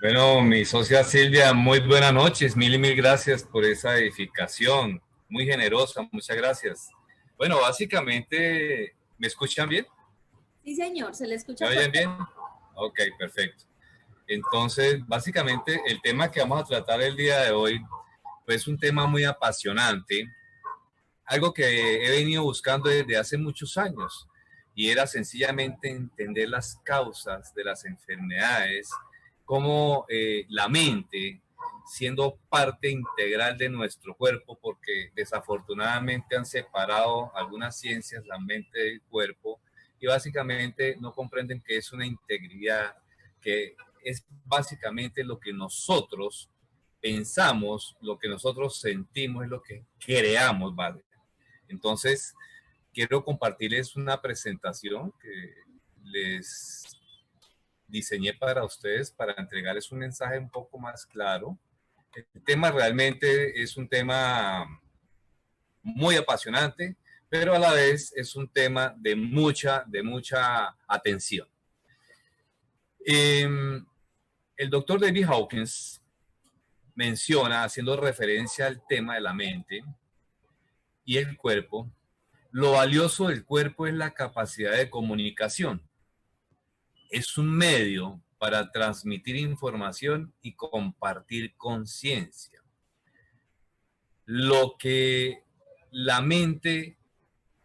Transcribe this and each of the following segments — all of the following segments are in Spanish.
Bueno, mi socia Silvia, muy buenas noches. Mil y mil gracias por esa edificación. Muy generosa, muchas gracias. Bueno, básicamente, ¿me escuchan bien? Sí, señor, se le ¿Me escucha oyen bien? perfecto. Ok, perfecto. Entonces, básicamente, el tema que vamos a tratar el día de hoy, pues es un tema muy apasionante, algo que he venido buscando desde hace muchos años, y era sencillamente entender las causas de las enfermedades, cómo la mente, siendo parte integral de nuestro cuerpo, porque desafortunadamente han separado algunas ciencias la mente del cuerpo, y básicamente no comprenden que es una integridad, que es básicamente lo que nosotros pensamos, lo que nosotros sentimos, es lo que creamos, ¿vale? Entonces, quiero compartirles una presentación que les diseñé para ustedes para entregarles un mensaje un poco más claro. El tema realmente es un tema muy apasionante, pero a la vez es un tema de mucha atención. El doctor David Hawkins menciona, haciendo referencia al tema de la mente y el cuerpo, lo valioso del cuerpo es la capacidad de comunicación. Es un medio para transmitir información y compartir conciencia. Lo que la mente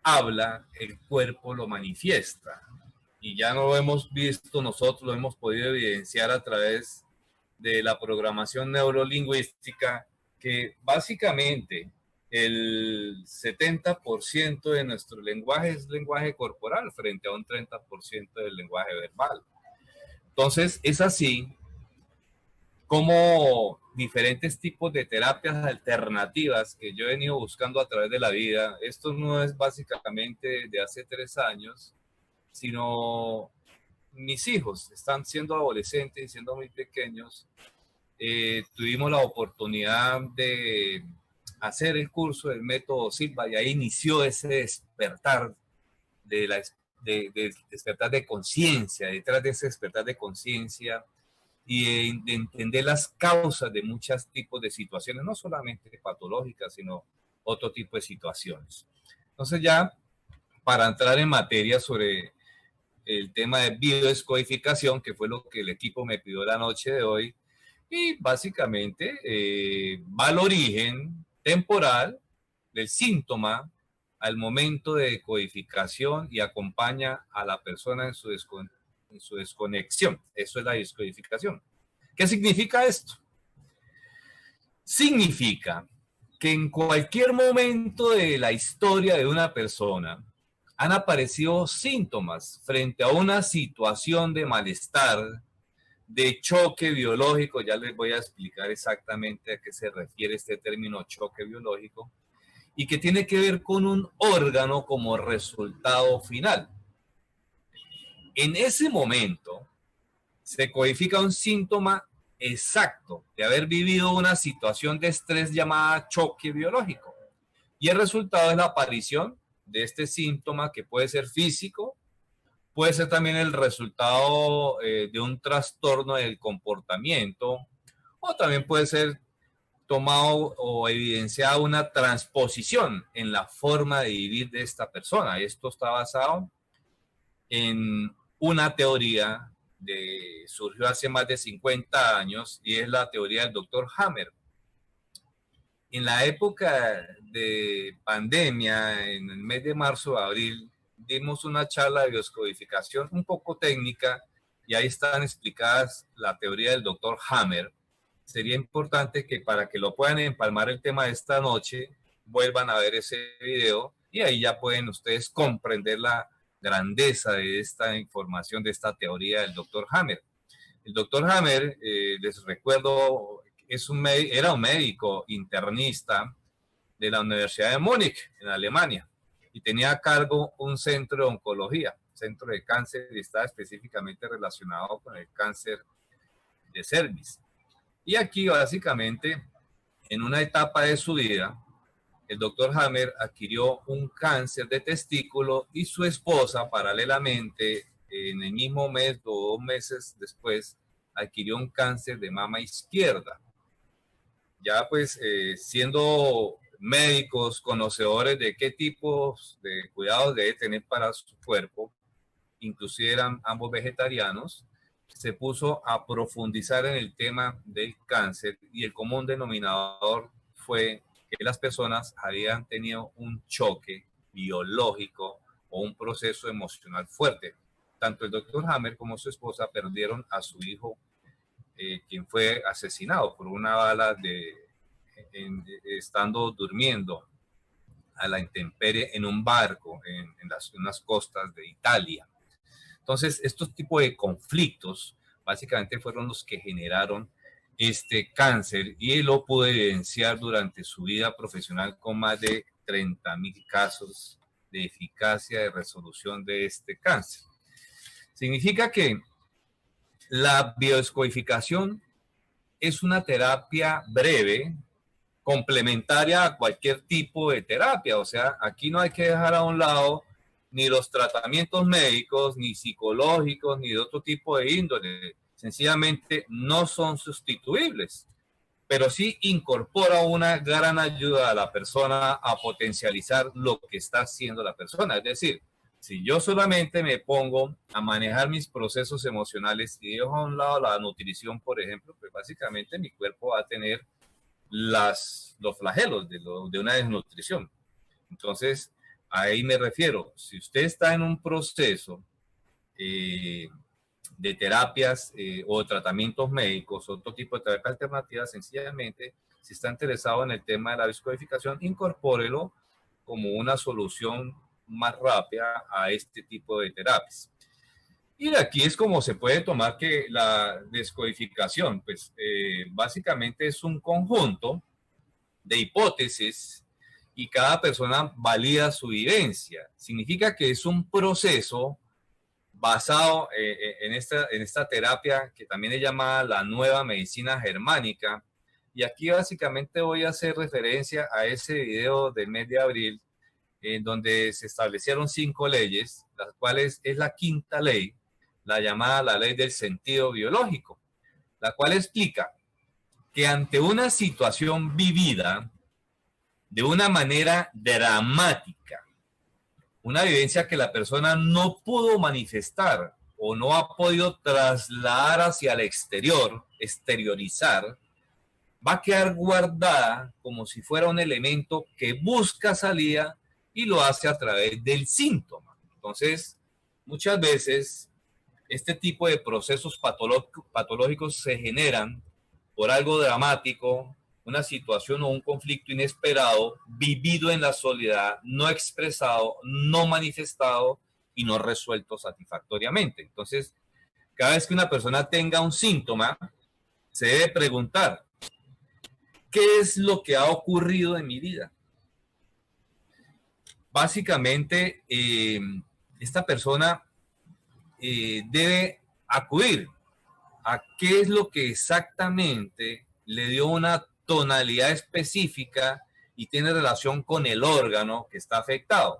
habla, el cuerpo lo manifiesta. Y ya lo hemos visto nosotros, lo hemos podido evidenciar a través de la programación neurolingüística, que básicamente el 70% de nuestro lenguaje es lenguaje corporal frente a un 30% del lenguaje verbal. Entonces, es así como diferentes tipos de terapias alternativas que yo he venido buscando a través de la vida, esto no es básicamente de hace 3 años, sino mis hijos están siendo adolescentes y siendo muy pequeños. Tuvimos la oportunidad de hacer el curso del método Silva y ahí inició ese despertar de la de despertar de conciencia. Detrás de ese despertar de conciencia y de entender las causas de muchos tipos de situaciones, no solamente patológicas, sino otro tipo de situaciones. Entonces ya, para entrar en materia sobre el tema de biodescodificación, que fue lo que el equipo me pidió la noche de hoy, y básicamente va al origen temporal del síntoma al momento de decodificación y acompaña a la persona en su desconexión. Eso es la descodificación. ¿Qué significa esto? Significa que en cualquier momento de la historia de una persona han aparecido síntomas frente a una situación de malestar, de choque biológico. Ya les voy a explicar exactamente a qué se refiere este término choque biológico, y que tiene que ver con un órgano como resultado final. En ese momento se codifica un síntoma exacto de haber vivido una situación de estrés llamada choque biológico. Y el resultado es la aparición de este síntoma, que puede ser físico, puede ser también el resultado de un trastorno del comportamiento, o también puede ser tomado o evidenciado una transposición en la forma de vivir de esta persona. Esto está basado en una teoría surgió hace más de 50 años, y es la teoría del doctor Hammer. En la época de pandemia, en el mes de marzo o abril, dimos una charla de bioscodificación un poco técnica, y ahí están explicadas la teoría del doctor Hammer. Sería importante que, para que lo puedan empalmar el tema de esta noche, vuelvan a ver ese video, y ahí ya pueden ustedes comprender la grandeza de esta información, de esta teoría del doctor Hammer. El doctor Hammer, les recuerdo, era un médico internista de la Universidad de Múnich, en Alemania, y tenía a cargo un centro de oncología, centro de cáncer, y estaba específicamente relacionado con el cáncer de cervix. Y aquí, básicamente, en una etapa de su vida, el doctor Hammer adquirió un cáncer de testículo, y su esposa, paralelamente, en el mismo mes o 2 meses después, adquirió un cáncer de mama izquierda. Ya pues siendo médicos, conocedores de qué tipos de cuidados debe tener para su cuerpo, inclusive eran ambos vegetarianos, se puso a profundizar en el tema del cáncer y el común denominador fue que las personas habían tenido un choque biológico o un proceso emocional fuerte. Tanto el doctor Hammer como su esposa perdieron a su hijo, quien fue asesinado por una bala estando durmiendo a la intemperie en un barco en unas costas de Italia. Entonces, estos tipos de conflictos básicamente fueron los que generaron este cáncer y él lo pudo evidenciar durante su vida profesional con más de 30.000 casos de eficacia de resolución de este cáncer. Significa que la biodescodificación es una terapia breve, complementaria a cualquier tipo de terapia. O sea, aquí no hay que dejar a un lado ni los tratamientos médicos, ni psicológicos, ni de otro tipo de índole. Sencillamente no son sustituibles, pero sí incorpora una gran ayuda a la persona a potencializar lo que está haciendo la persona. Es decir, si yo solamente me pongo a manejar mis procesos emocionales y dejo a un lado la nutrición, por ejemplo, pues básicamente mi cuerpo va a tener los flagelos de una desnutrición. Entonces, a ahí me refiero. Si usted está en un proceso de terapias o tratamientos médicos, otro tipo de terapia alternativa, sencillamente, si está interesado en el tema de la biodescodificación, incorpórelo como una solución más rápida a este tipo de terapias. Y de aquí es como se puede tomar que la descodificación, pues básicamente es un conjunto de hipótesis y cada persona valida su vivencia. Significa que es un proceso basado en esta terapia que también es llamada la nueva medicina germánica. Y aquí básicamente voy a hacer referencia a ese video del mes de abril en donde se establecieron 5 leyes, las cuales es la quinta ley, la llamada la ley del sentido biológico, la cual explica que ante una situación vivida de una manera dramática, una vivencia que la persona no pudo manifestar o no ha podido trasladar hacia el exterior, exteriorizar, va a quedar guardada como si fuera un elemento que busca salida y lo hace a través del síntoma. Entonces, muchas veces este tipo de procesos patológicos se generan por algo dramático, una situación o un conflicto inesperado, vivido en la soledad, no expresado, no manifestado y no resuelto satisfactoriamente. Entonces, cada vez que una persona tenga un síntoma, se debe preguntar, ¿qué es lo que ha ocurrido en mi vida? Básicamente, esta persona debe acudir a qué es lo que exactamente le dio una tonalidad específica y tiene relación con el órgano que está afectado.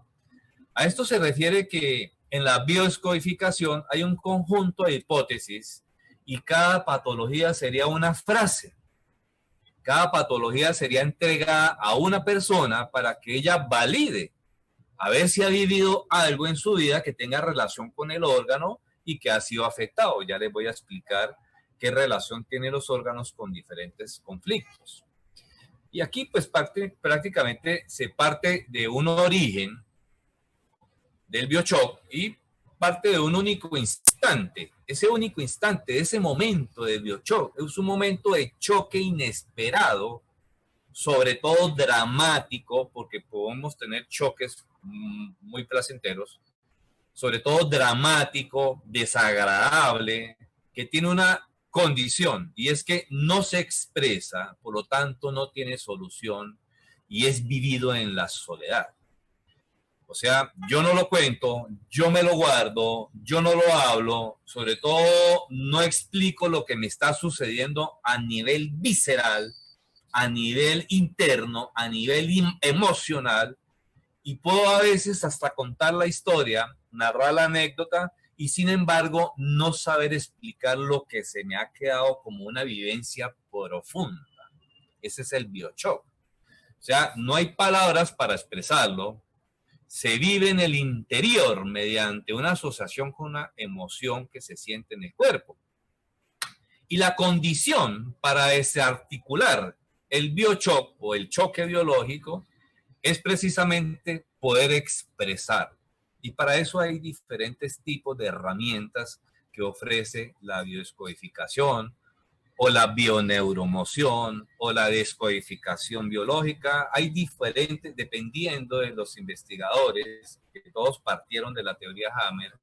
A esto se refiere que en la biodescodificación hay un conjunto de hipótesis y cada patología sería una frase. Cada patología sería entregada a una persona para que ella valide a ver si ha vivido algo en su vida que tenga relación con el órgano y que ha sido afectado. Ya les voy a explicar qué relación tienen los órganos con diferentes conflictos. Y aquí pues prácticamente se parte de un origen del biochoc y parte de un único instante. Ese único instante, ese momento del biochoc, es un momento de choque inesperado, sobre todo dramático, porque podemos tener choques muy placenteros, sobre todo dramático, desagradable, que tiene una condición y es que no se expresa, por lo tanto no tiene solución y es vivido en la soledad. O sea, yo no lo cuento, yo me lo guardo, yo no lo hablo, sobre todo no explico lo que me está sucediendo a nivel visceral, a nivel interno, a nivel emocional, y puedo a veces hasta contar la historia, narrar la anécdota y sin embargo no saber explicar lo que se me ha quedado como una vivencia profunda. Ese es el biochoc. O sea, no hay palabras para expresarlo, se vive en el interior mediante una asociación con una emoción que se siente en el cuerpo. Y la condición para desarticular el biochoc o el choque biológico es precisamente poder expresar. Y para eso hay diferentes tipos de herramientas que ofrece la biodescodificación o la bioneuromoción o la descodificación biológica. Hay diferentes, dependiendo de los investigadores, que todos partieron de la teoría Hammer,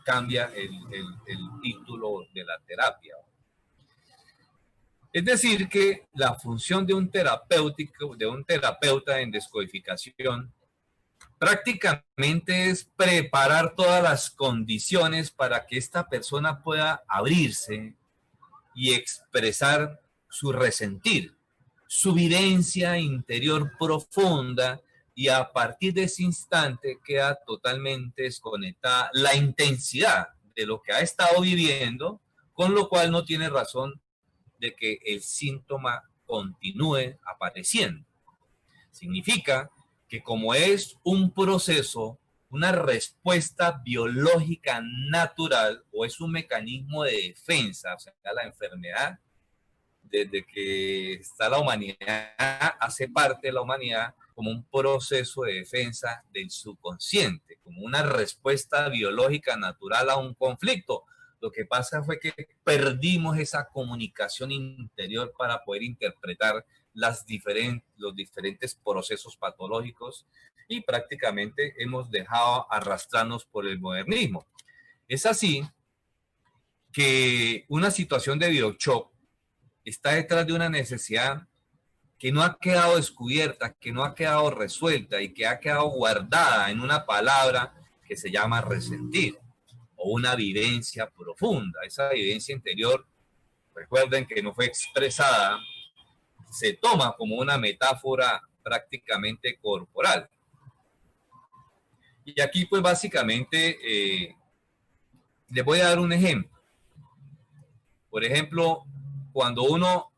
cambia el título de la terapia. Es decir, que la función de un terapeuta en descodificación prácticamente es preparar todas las condiciones para que esta persona pueda abrirse y expresar su resentir, su vivencia interior profunda, y a partir de ese instante queda totalmente desconectada la intensidad de lo que ha estado viviendo, con lo cual no tiene razón de que el síntoma continúe apareciendo. Significa que como es un proceso, una respuesta biológica natural o es un mecanismo de defensa, o sea, la enfermedad, desde que está la humanidad, hace parte de la humanidad como un proceso de defensa del subconsciente, como una respuesta biológica natural a un conflicto. Lo que pasa fue que perdimos esa comunicación interior para poder interpretar los diferentes procesos patológicos y prácticamente hemos dejado arrastrarnos por el modernismo. Es así que una situación de biochoc está detrás de una necesidad que no ha quedado descubierta, que no ha quedado resuelta y que ha quedado guardada en una palabra que se llama resentir o una vivencia profunda. Esa vivencia interior, recuerden que no fue expresada, se toma como una metáfora prácticamente corporal. Y aquí pues básicamente les voy a dar un ejemplo. Por ejemplo, cuando uno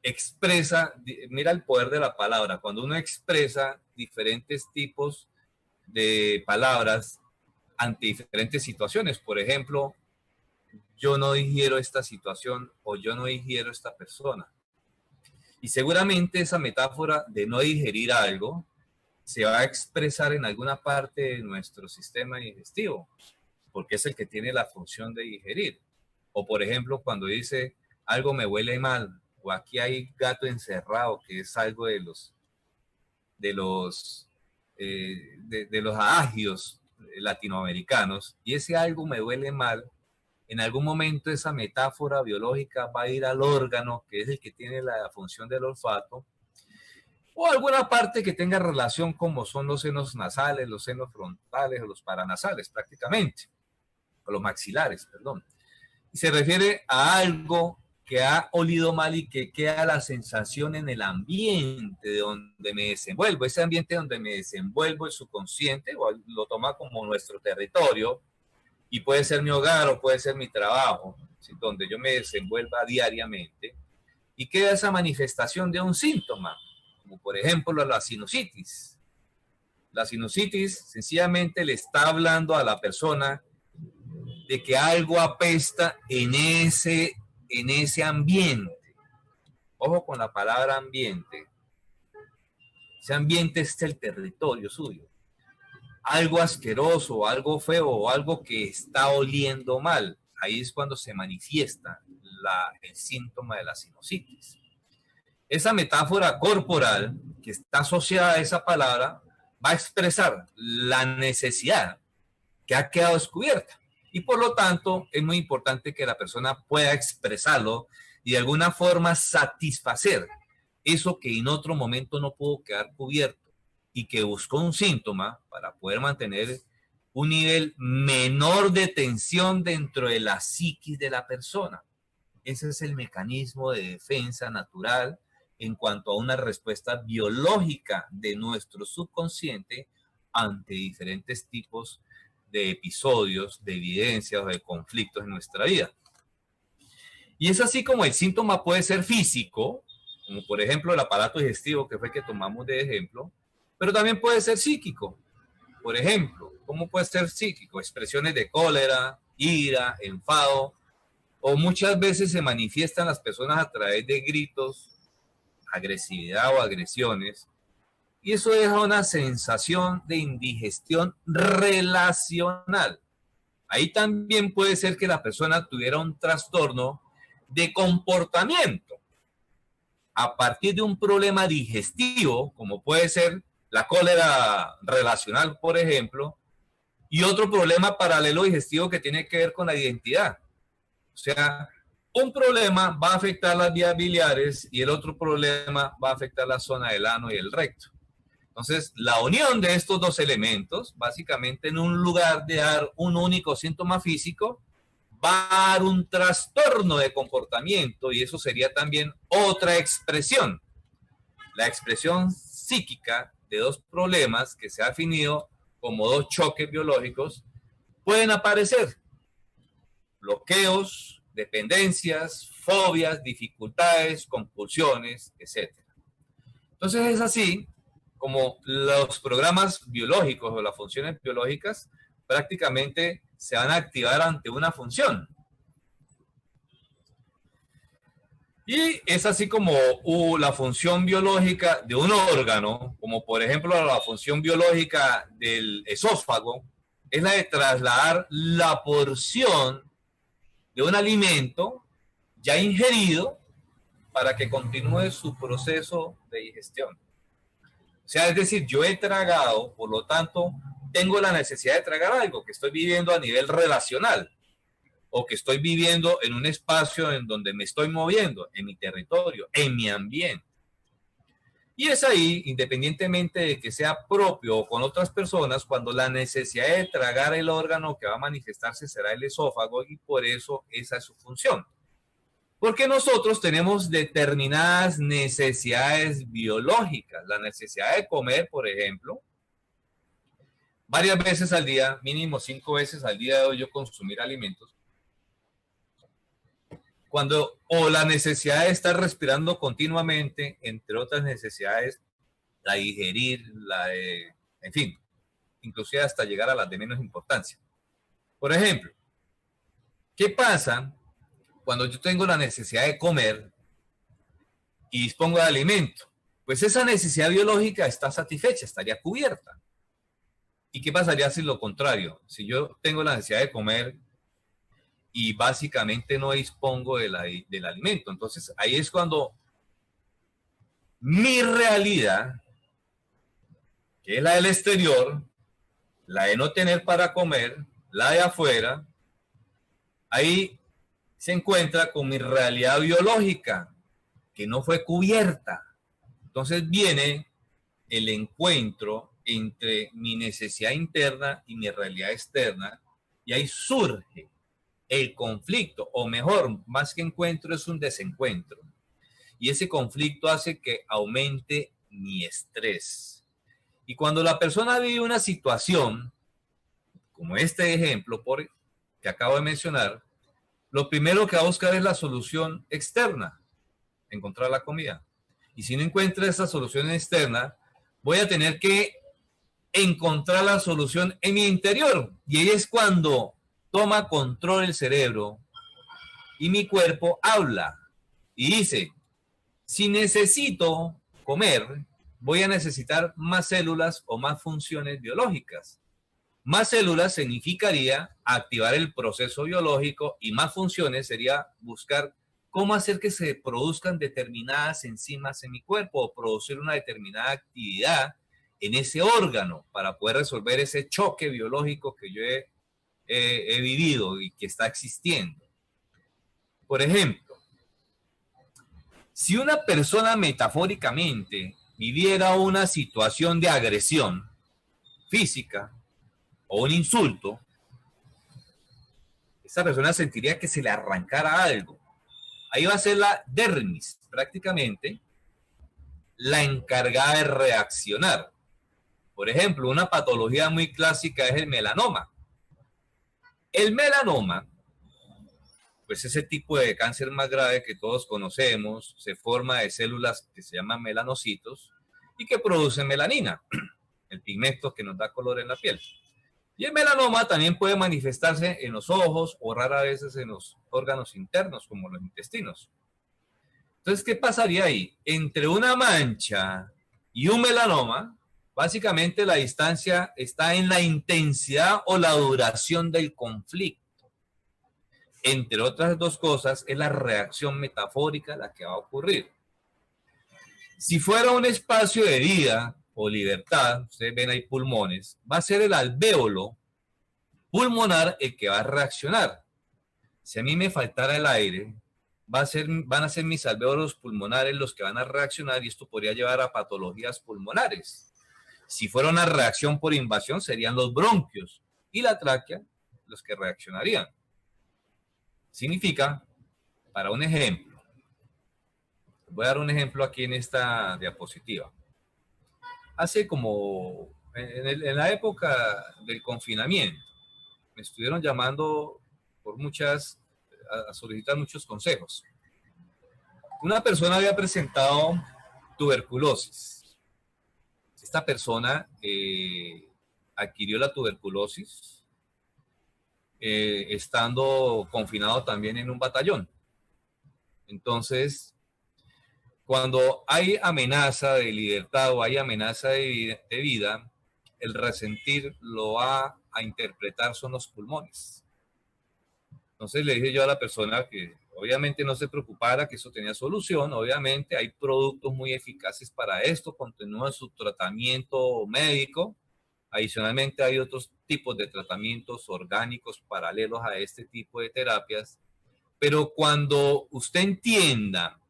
expresa, mira el poder de la palabra, cuando uno expresa diferentes tipos de palabras ante diferentes situaciones, por ejemplo, yo no digiero esta situación o yo no digiero esta persona. Y seguramente esa metáfora de no digerir algo se va a expresar en alguna parte de nuestro sistema digestivo, porque es el que tiene la función de digerir. O por ejemplo, cuando dice algo me huele mal, o aquí hay gato encerrado, que es algo de los adagios latinoamericanos, y ese algo me huele mal, en algún momento esa metáfora biológica va a ir al órgano, que es el que tiene la función del olfato, o alguna parte que tenga relación como son los senos nasales, los senos frontales o los paranasales prácticamente, o los maxilares, perdón. Y se refiere a algo que ha olido mal y que queda la sensación en el ambiente donde me desenvuelvo. Ese ambiente donde me desenvuelvo, el subconsciente, o lo toma como nuestro territorio, y puede ser mi hogar o puede ser mi trabajo, ¿sí? Donde yo me desenvuelva diariamente, y queda esa manifestación de un síntoma, como por ejemplo la sinusitis. La sinusitis sencillamente le está hablando a la persona de que algo apesta en ese ambiente. Ojo con la palabra ambiente. Ese ambiente es el territorio suyo. Algo asqueroso, algo feo, o algo que está oliendo mal. Ahí es cuando se manifiesta el síntoma de la sinusitis. Esa metáfora corporal que está asociada a esa palabra va a expresar la necesidad que ha quedado descubierta. Y por lo tanto, es muy importante que la persona pueda expresarlo y de alguna forma satisfacer eso que en otro momento no pudo quedar cubierto y que buscó un síntoma para poder mantener un nivel menor de tensión dentro de la psiquis de la persona. Ese es el mecanismo de defensa natural en cuanto a una respuesta biológica de nuestro subconsciente ante diferentes tipos de episodios, de evidencias o de conflictos en nuestra vida. Y es así como el síntoma puede ser físico, como por ejemplo el aparato digestivo, que fue que tomamos de ejemplo, pero también puede ser psíquico. Por ejemplo, ¿cómo puede ser psíquico? Expresiones de cólera, ira, enfado, o muchas veces se manifiestan las personas a través de gritos, agresividad o agresiones, y eso deja una sensación de indigestión relacional. Ahí también puede ser que la persona tuviera un trastorno de comportamiento a partir de un problema digestivo, como puede ser la cólera relacional, por ejemplo, y otro problema paralelo digestivo que tiene que ver con la identidad. O sea, un problema va a afectar las vías biliares y el otro problema va a afectar la zona del ano y el recto. Entonces, la unión de estos dos elementos, básicamente en un lugar de dar un único síntoma físico, va a dar un trastorno de comportamiento y eso sería también otra expresión. La expresión psíquica de dos problemas que se ha definido como dos choques biológicos pueden aparecer. Bloqueos, dependencias, fobias, dificultades, compulsiones, etc. Entonces es así como los programas biológicos o las funciones biológicas prácticamente se van a activar ante una función. Y es así como la función biológica de un órgano, como por ejemplo la función biológica del esófago, es la de trasladar la porción de un alimento ya ingerido para que continúe su proceso de digestión. O sea, es decir, yo he tragado, por lo tanto, tengo la necesidad de tragar algo que estoy viviendo a nivel relacional o que estoy viviendo en un espacio en donde me estoy moviendo, en mi territorio, en mi ambiente. Y es ahí, independientemente de que sea propio o con otras personas, cuando la necesidad de tragar el órgano que va a manifestarse será el esófago y por eso esa es su función. Porque nosotros tenemos determinadas necesidades biológicas. La necesidad de comer, por ejemplo, varias veces al día, mínimo 5 veces al día debo yo consumir alimentos. O la necesidad de estar respirando continuamente, entre otras necesidades, la de digerir, en fin, inclusive hasta llegar a las de menos importancia. Por ejemplo, ¿qué pasa cuando yo tengo la necesidad de comer y dispongo de alimento? Pues esa necesidad biológica está satisfecha, estaría cubierta. ¿Y qué pasaría si lo contrario? Si yo tengo la necesidad de comer y básicamente no dispongo del alimento. Entonces ahí es cuando mi realidad, que es la del exterior, la de no tener para comer, la de afuera, ahí se encuentra con mi realidad biológica, que no fue cubierta. Entonces viene el encuentro entre mi necesidad interna y mi realidad externa, y ahí surge el conflicto, o mejor, más que encuentro, es un desencuentro. Y ese conflicto hace que aumente mi estrés. Y cuando la persona vive una situación, como este ejemplo que acabo de mencionar, lo primero que va a buscar es la solución externa, encontrar la comida. Y si no encuentra esa solución externa, voy a tener que encontrar la solución en mi interior. Y ahí es cuando toma control el cerebro y mi cuerpo habla y dice, si necesito comer, voy a necesitar más células o más funciones biológicas. Más células significaría activar el proceso biológico y más funciones sería buscar cómo hacer que se produzcan determinadas enzimas en mi cuerpo o producir una determinada actividad en ese órgano para poder resolver ese choque biológico que yo he vivido y que está existiendo. Por ejemplo, si una persona metafóricamente viviera una situación de agresión física o un insulto, esa persona sentiría que se le arrancara algo. Ahí va a ser la dermis, prácticamente, la encargada de reaccionar. Por ejemplo, una patología muy clásica es el melanoma. El melanoma, pues ese tipo de cáncer más grave que todos conocemos, se forma de células que se llaman melanocitos y que producen melanina, el pigmento que nos da color en la piel. Y el melanoma también puede manifestarse en los ojos o rara vez en los órganos internos, como los intestinos. Entonces, ¿qué pasaría ahí? Entre una mancha y un melanoma, básicamente la distancia está en la intensidad o la duración del conflicto. Entre otras dos cosas, es la reacción metafórica la que va a ocurrir. Si fuera un espacio de vida o libertad, ustedes ven ahí pulmones, va a ser el alvéolo pulmonar el que va a reaccionar. Si a mí me faltara el aire, van a ser mis alvéolos pulmonares los que van a reaccionar y esto podría llevar a patologías pulmonares. Si fuera una reacción por invasión, serían los bronquios y la tráquea los que reaccionarían. Significa, para un ejemplo, voy a dar un ejemplo aquí en esta diapositiva. Hace como, en la época del confinamiento, me estuvieron llamando por a solicitar muchos consejos. Una persona había presentado tuberculosis. Esta persona adquirió la tuberculosis estando confinado también en un batallón. Entonces, cuando hay amenaza de libertad o hay amenaza de vida, el resentir lo va a interpretar son los pulmones. Entonces le dije yo a la persona que obviamente no se preocupara, que eso tenía solución. Obviamente hay productos muy eficaces para esto, continúa su tratamiento médico. Adicionalmente hay otros tipos de tratamientos orgánicos paralelos a este tipo de terapias. Pero cuando usted entienda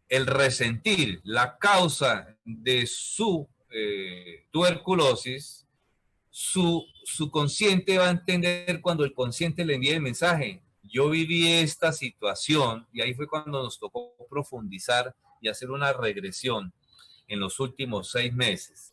el resentir, la causa de su tuberculosis, su consciente va a entender cuando el consciente le envíe el mensaje. Yo viví esta situación y ahí fue cuando nos tocó profundizar y hacer una regresión en los últimos 6 meses.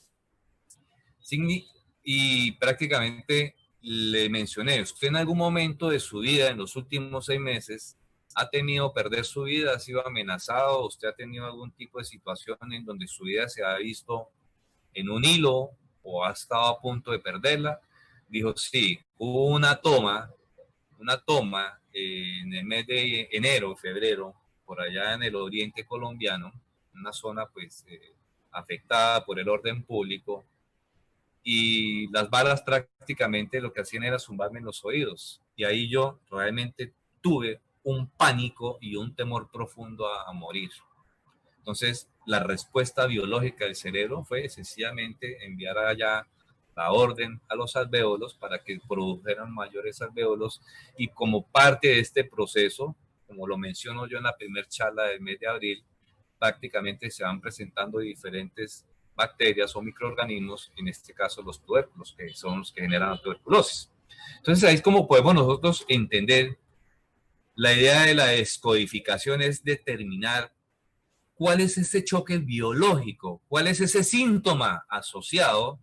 Y prácticamente le mencioné, usted en algún momento de su vida, en los últimos 6 meses, ha tenido que perder su vida, ha sido amenazado, usted ha tenido algún tipo de situación en donde su vida se ha visto en un hilo o ha estado a punto de perderla. Dijo, sí, hubo una toma en el mes de enero, febrero, por allá en el oriente colombiano, una zona pues afectada por el orden público, y las balas prácticamente lo que hacían era zumbarme en los oídos. Y ahí yo realmente tuve un pánico y un temor profundo a morir. Entonces, la respuesta biológica del cerebro fue sencillamente enviar allá la orden a los alvéolos para que produjeran mayores alvéolos, y como parte de este proceso, como lo menciono yo en la primera charla del mes de abril, prácticamente se van presentando diferentes bacterias o microorganismos, en este caso los tubérculos, que son los que generan la tuberculosis. Entonces ahí es como podemos nosotros entender la idea de la descodificación, es determinar cuál es ese choque biológico, cuál es ese síntoma asociado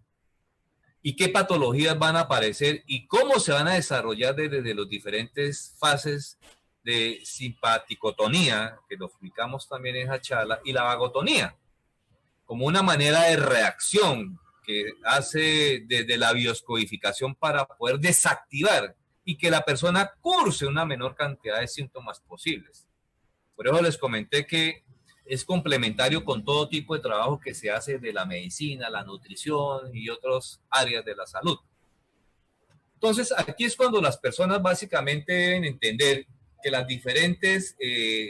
y qué patologías van a aparecer y cómo se van a desarrollar desde las diferentes fases de simpaticotonía, que lo explicamos también en esa charla, y la vagotonía, como una manera de reacción que hace desde la bioscodificación para poder desactivar y que la persona curse una menor cantidad de síntomas posibles. Por eso les comenté que es complementario con todo tipo de trabajo que se hace de la medicina, la nutrición y otras áreas de la salud. Entonces, aquí es cuando las personas básicamente deben entender que los diferentes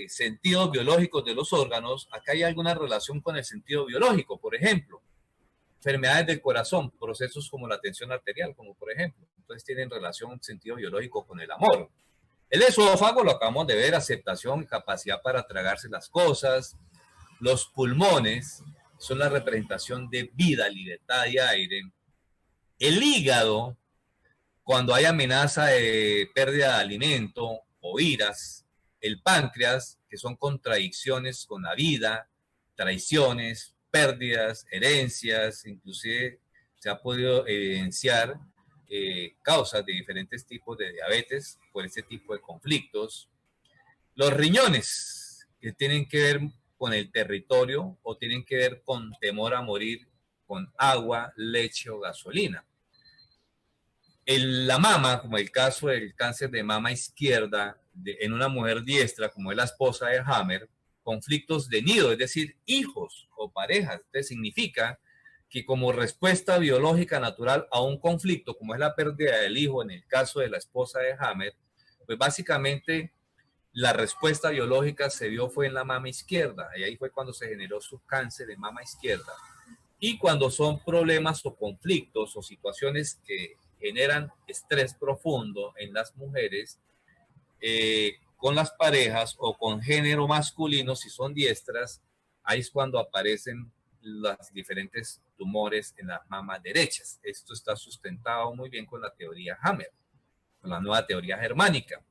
sentidos biológicos de los órganos, acá hay alguna relación con el sentido biológico. Por ejemplo, enfermedades del corazón, procesos como la tensión arterial, como por ejemplo. Entonces tienen relación, sentido biológico con el amor. El esófago, lo acabamos de ver, aceptación, capacidad para tragarse las cosas. Los pulmones son la representación de vida, libertad y aire. El hígado, cuando hay amenaza de pérdida de alimento o iras. El páncreas, que son contradicciones con la vida, traiciones, pérdidas, herencias. Inclusive se ha podido evidenciar causas de diferentes tipos de diabetes por ese tipo de conflictos. Los riñones, que tienen que ver con el territorio o tienen que ver con temor a morir con agua, leche o gasolina. La mama, como el caso del cáncer de mama izquierda en una mujer diestra, como es la esposa de Hammer, conflictos de nido, es decir, hijos o parejas. Entonces significa que como respuesta biológica natural a un conflicto, como es la pérdida del hijo en el caso de la esposa de Hammer, pues básicamente la respuesta biológica se dio fue en la mama izquierda, y ahí fue cuando se generó su cáncer de mama izquierda. Y cuando son problemas o conflictos o situaciones que generan estrés profundo en las mujeres, con las parejas o con género masculino, si son diestras, ahí es cuando aparecen los diferentes tumores en las mamas derechas. Esto está sustentado muy bien con la teoría Hammer, con la nueva teoría germánica.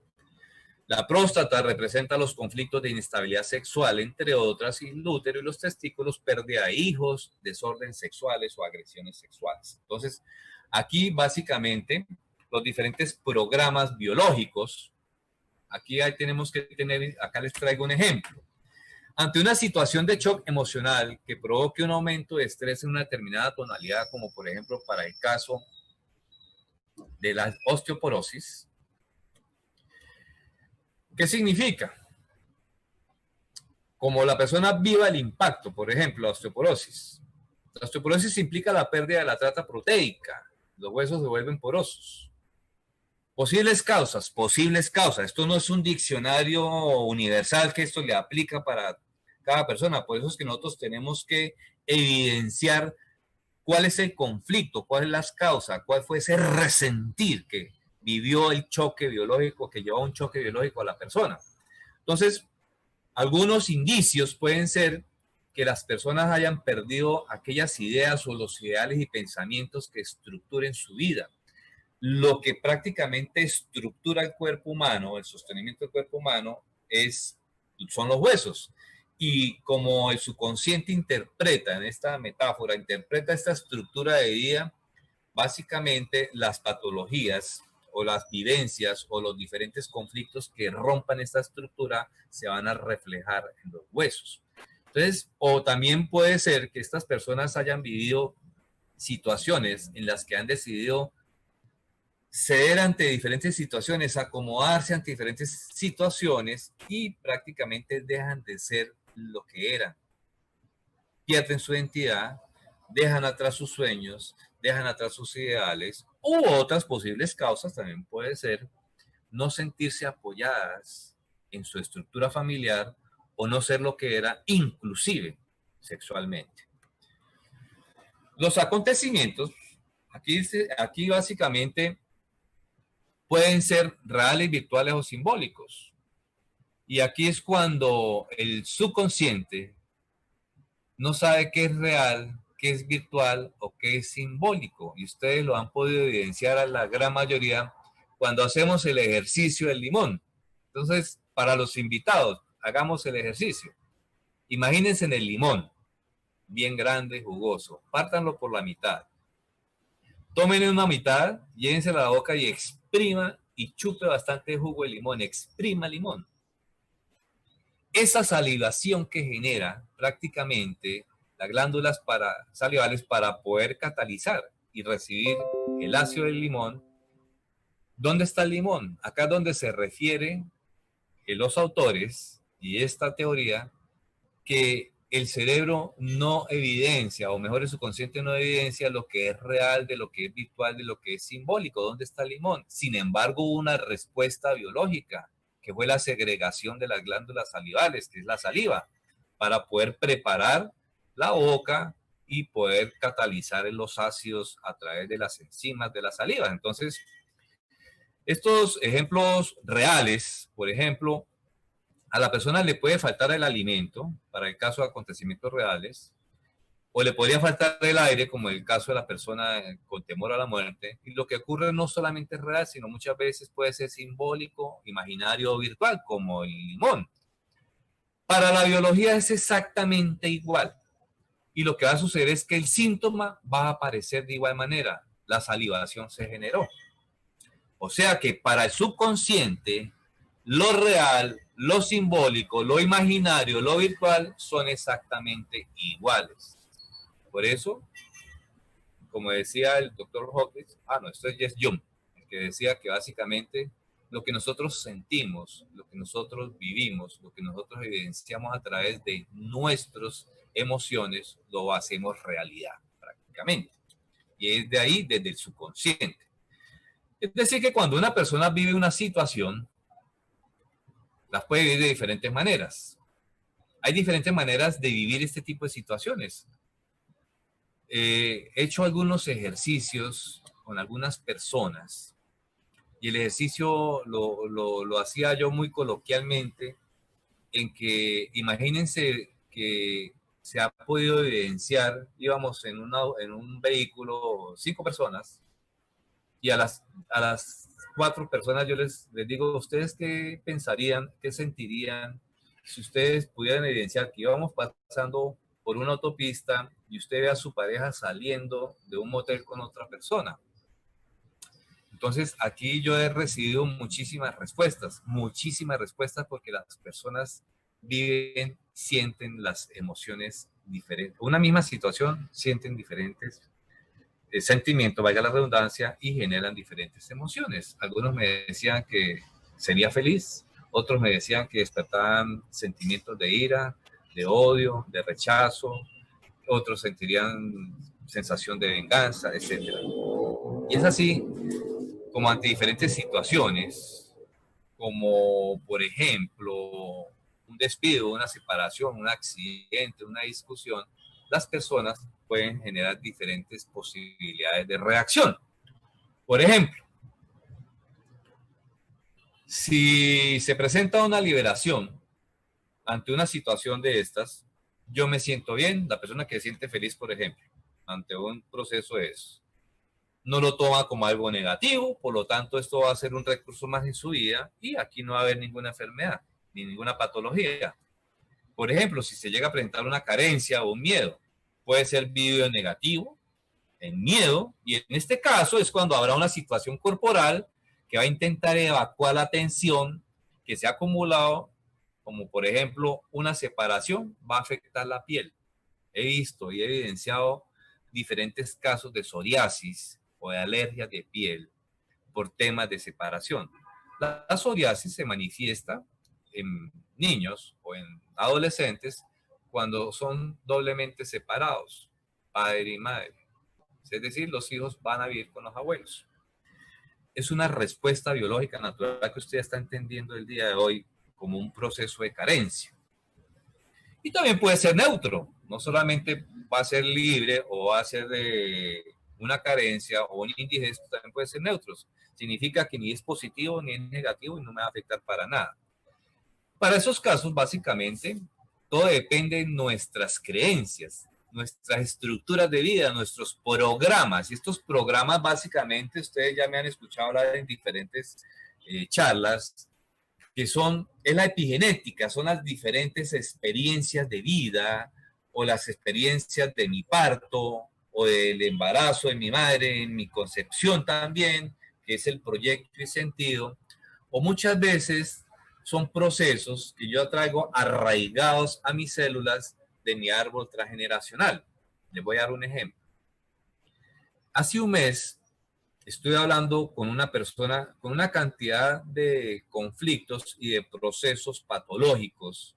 La próstata representa los conflictos de inestabilidad sexual, entre otras, y el útero y los testículos, pérdida de hijos, desórdenes sexuales o agresiones sexuales. Entonces, aquí básicamente los diferentes programas biológicos, aquí tenemos que tener, acá les traigo un ejemplo. Ante una situación de shock emocional que provoque un aumento de estrés en una determinada tonalidad, como por ejemplo para el caso de la osteoporosis, ¿qué significa? Como la persona viva el impacto, por ejemplo, la osteoporosis. La osteoporosis implica la pérdida de la trata proteica. Los huesos se vuelven porosos. Posibles causas. Esto no es un diccionario universal que esto le aplica para cada persona. Por eso es que nosotros tenemos que evidenciar cuál es el conflicto, cuál es las causas, cuál fue ese resentir que vivió el choque biológico, que llevó a un choque biológico a la persona. Entonces, algunos indicios pueden ser que las personas hayan perdido aquellas ideas o los ideales y pensamientos que estructuren su vida. Lo que prácticamente estructura el cuerpo humano, el sostenimiento del cuerpo humano, son los huesos. Y como el subconsciente interpreta, en esta metáfora, interpreta esta estructura de vida, básicamente las patologías o las vivencias o los diferentes conflictos que rompan esta estructura se van a reflejar en los huesos. Entonces, o también puede ser que estas personas hayan vivido situaciones en las que han decidido ceder ante diferentes situaciones, acomodarse ante diferentes situaciones y prácticamente dejan de ser lo que eran. Pierden su identidad, dejan atrás sus sueños, dejan atrás sus ideales, u otras posibles causas también puede ser no sentirse apoyadas en su estructura familiar o no ser lo que era, inclusive sexualmente. Los acontecimientos, aquí básicamente pueden ser reales, virtuales o simbólicos. Y aquí es cuando el subconsciente no sabe qué es real, qué es virtual o qué es simbólico. Y ustedes lo han podido evidenciar a la gran mayoría cuando hacemos el ejercicio del limón. Entonces, para los invitados, hagamos el ejercicio. Imagínense en el limón, bien grande, jugoso. Pártanlo por la mitad. Tomen una mitad, llévensela a la boca y exprima y chupe bastante jugo de limón. Exprima limón. Esa salivación que genera prácticamente las glándulas salivales para poder catalizar y recibir el ácido del limón. ¿Dónde está el limón? Acá es donde se refiere los autores y esta teoría que el cerebro no evidencia, o mejor el subconsciente no evidencia lo que es real de lo que es virtual, de lo que es simbólico. ¿Dónde está el limón? Sin embargo, hubo una respuesta biológica, que fue la segregación de las glándulas salivales, que es la saliva, para poder preparar la boca y poder catalizar los ácidos a través de las enzimas de la saliva. Entonces, estos ejemplos reales, por ejemplo, a la persona le puede faltar el alimento, para el caso de acontecimientos reales, o le podría faltar el aire, como el caso de la persona con temor a la muerte. Y lo que ocurre no solamente es real, sino muchas veces puede ser simbólico, imaginario o virtual, como el limón. Para la biología es exactamente igual. Y lo que va a suceder es que el síntoma va a aparecer de igual manera. la salivación se generó. O sea que para el subconsciente, lo real, lo simbólico, lo imaginario, lo virtual son exactamente iguales. Por eso, como decía el doctor Hawkins, esto es Jess Jung, el que decía que básicamente lo que nosotros sentimos, lo que nosotros vivimos, lo que nosotros evidenciamos a través de nuestras emociones, lo hacemos realidad prácticamente. Y es de ahí, desde el subconsciente. Es decir, que cuando una persona vive una situación, las puede vivir de diferentes maneras. Hay diferentes maneras de vivir este tipo de situaciones. He hecho algunos ejercicios con algunas personas y el ejercicio lo hacía yo muy coloquialmente, en que imagínense que se ha podido evidenciar, íbamos en un vehículo, 5 personas, y a las 4 personas yo les digo, ¿ustedes qué pensarían, qué sentirían si ustedes pudieran evidenciar que íbamos pasando por una autopista y usted ve a su pareja saliendo de un motel con otra persona? Entonces, aquí yo he recibido muchísimas respuestas porque las personas viven, sienten las emociones diferentes. Una misma situación, sienten diferentes sentimientos, valga la redundancia, y generan diferentes emociones. Algunos me decían que sería feliz, otros me decían que despertaban sentimientos de ira, de odio, de rechazo, otros sentirían sensación de venganza, etc. Y es así como ante diferentes situaciones, como por ejemplo un despido, una separación, un accidente, una discusión, las personas pueden generar diferentes posibilidades de reacción. Por ejemplo, si se presenta una liberación ante una situación de estas, yo me siento bien, la persona que se siente feliz, por ejemplo, ante un proceso de eso, no lo toma como algo negativo, por lo tanto esto va a ser un recurso más en su vida y aquí no va a haber ninguna enfermedad ni ninguna patología. Por ejemplo, si se llega a presentar una carencia o un miedo, puede ser vivido en negativo, en miedo, y en este caso es cuando habrá una situación corporal que va a intentar evacuar la tensión que se ha acumulado, como por ejemplo una separación va a afectar la piel. He visto y he evidenciado diferentes casos de psoriasis o de alergia de piel por temas de separación. La psoriasis se manifiesta en niños o en adolescentes cuando son doblemente separados, padre y madre. Es decir, los hijos van a vivir con los abuelos. Es una respuesta biológica natural que usted está entendiendo el día de hoy como un proceso de carencia. Y también puede ser neutro, no solamente va a ser libre o va a ser de una carencia o un indigesto, también puede ser neutro. Significa que ni es positivo ni es negativo y no me va a afectar para nada. Para esos casos, básicamente, todo depende de nuestras creencias, nuestras estructuras de vida, nuestros programas. Y estos programas, básicamente, ustedes ya me han escuchado hablar en diferentes charlas, que es la epigenética, son las diferentes experiencias de vida o las experiencias de mi parto o del embarazo de mi madre, en mi concepción también, que es el proyecto y sentido, o muchas veces son procesos que yo traigo arraigados a mis células de mi árbol transgeneracional. Les voy a dar un ejemplo. Hace un mes estuve hablando con una persona con una cantidad de conflictos y de procesos patológicos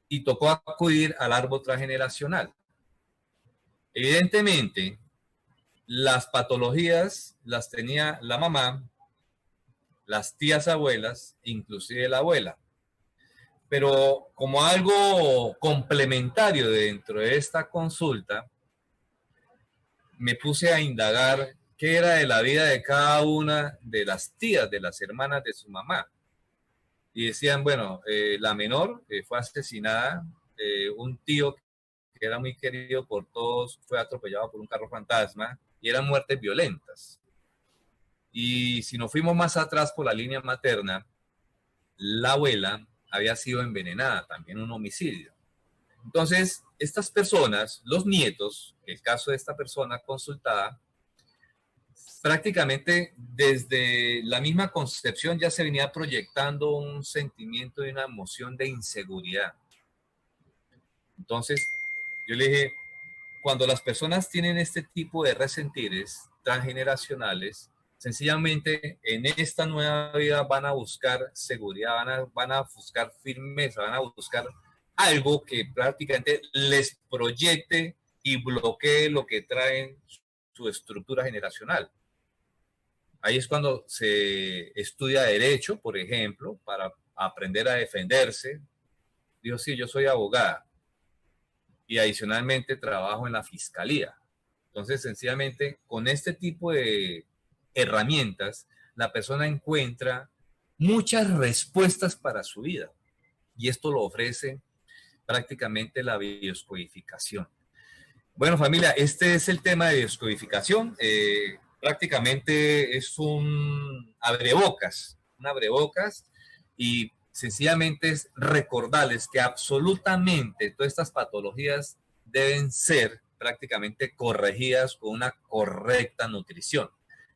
y tocó acudir al árbol transgeneracional. Evidentemente, las patologías las tenía la mamá, las tías abuelas, inclusive la abuela. Pero como algo complementario dentro de esta consulta, me puse a indagar qué era de la vida de cada una de las tías, de las hermanas de su mamá. Y decían, bueno, la menor fue asesinada, un tío que era muy querido por todos fue atropellado por un carro fantasma y eran muertes violentas. Y si nos fuimos más atrás por la línea materna, la abuela había sido envenenada, también un homicidio. Entonces, estas personas, los nietos, el caso de esta persona consultada, prácticamente desde la misma concepción ya se venía proyectando un sentimiento y una emoción de inseguridad. Entonces, yo le dije, cuando las personas tienen este tipo de resentires transgeneracionales, sencillamente en esta nueva vida van a buscar seguridad, van a buscar firmeza, van a buscar algo que prácticamente les proyecte y bloquee lo que traen su estructura generacional. Ahí es cuando se estudia derecho, por ejemplo, para aprender a defenderse. Digo, sí, yo soy abogada y adicionalmente trabajo en la fiscalía. Entonces, sencillamente, con este tipo de herramientas, la persona encuentra muchas respuestas para su vida. Y esto lo ofrece prácticamente la bioscodificación. Bueno, familia, este es el tema de bioscodificación. Prácticamente es un abrebocas y sencillamente es recordarles que absolutamente todas estas patologías deben ser prácticamente corregidas con una correcta nutrición.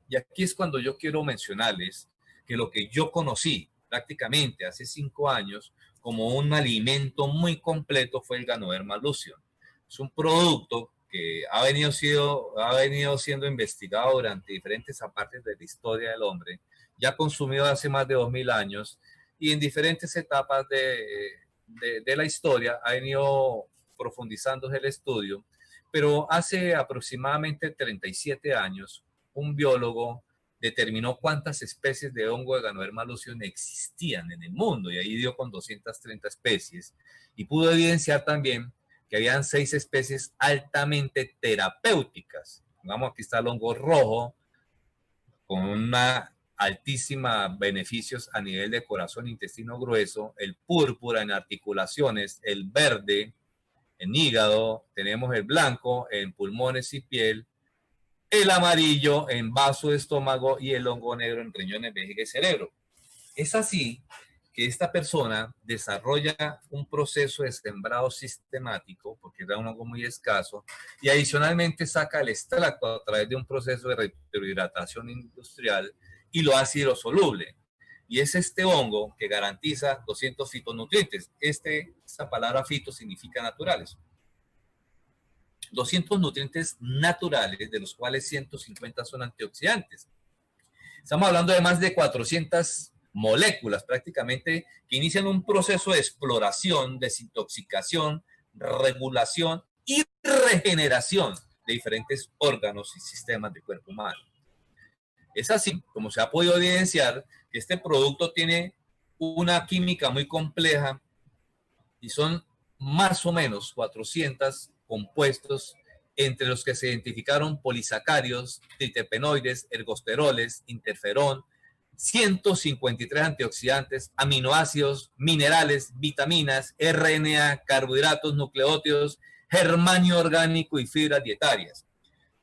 Y aquí es cuando yo quiero mencionarles que lo que yo conocí prácticamente hace 5 años como un alimento muy completo fue el Ganoderma lucidum. Es un producto que ha venido siendo investigado durante diferentes partes de la historia del hombre, ya consumido hace más de 2000 años y en diferentes etapas de la historia ha venido profundizándose el estudio, pero hace aproximadamente 37 años un biólogo determinó cuántas especies de hongo de Ganoderma lucidum existían en el mundo y ahí dio con 230 especies y pudo evidenciar también que habían 6 especies altamente terapéuticas. Pongamos, aquí está el hongo rojo, con una altísima beneficios a nivel de corazón, intestino grueso, el púrpura en articulaciones, el verde en hígado, tenemos el blanco en pulmones y piel, el amarillo en vaso de estómago y el hongo negro en riñones, vejiga y cerebro. Es así que esta persona desarrolla un proceso de sembrado sistemático, porque era un hongo muy escaso, y adicionalmente saca el extracto a través de un proceso de rehidratación industrial y lo hace hidrosoluble. Y es este hongo que garantiza 200 fitonutrientes. Esta palabra fito significa naturales. 200 nutrientes naturales, de los cuales 150 son antioxidantes. Estamos hablando de más de 400 moléculas prácticamente que inician un proceso de exploración, desintoxicación, regulación y regeneración de diferentes órganos y sistemas del cuerpo humano. Es así como se ha podido evidenciar que este producto tiene una química muy compleja y son más o menos 400 compuestos entre los que se identificaron polisacáridos, triterpenoides, ergosteroles, interferón, 153 antioxidantes, aminoácidos, minerales, vitaminas, RNA, carbohidratos, nucleótidos, germanio orgánico y fibras dietarias.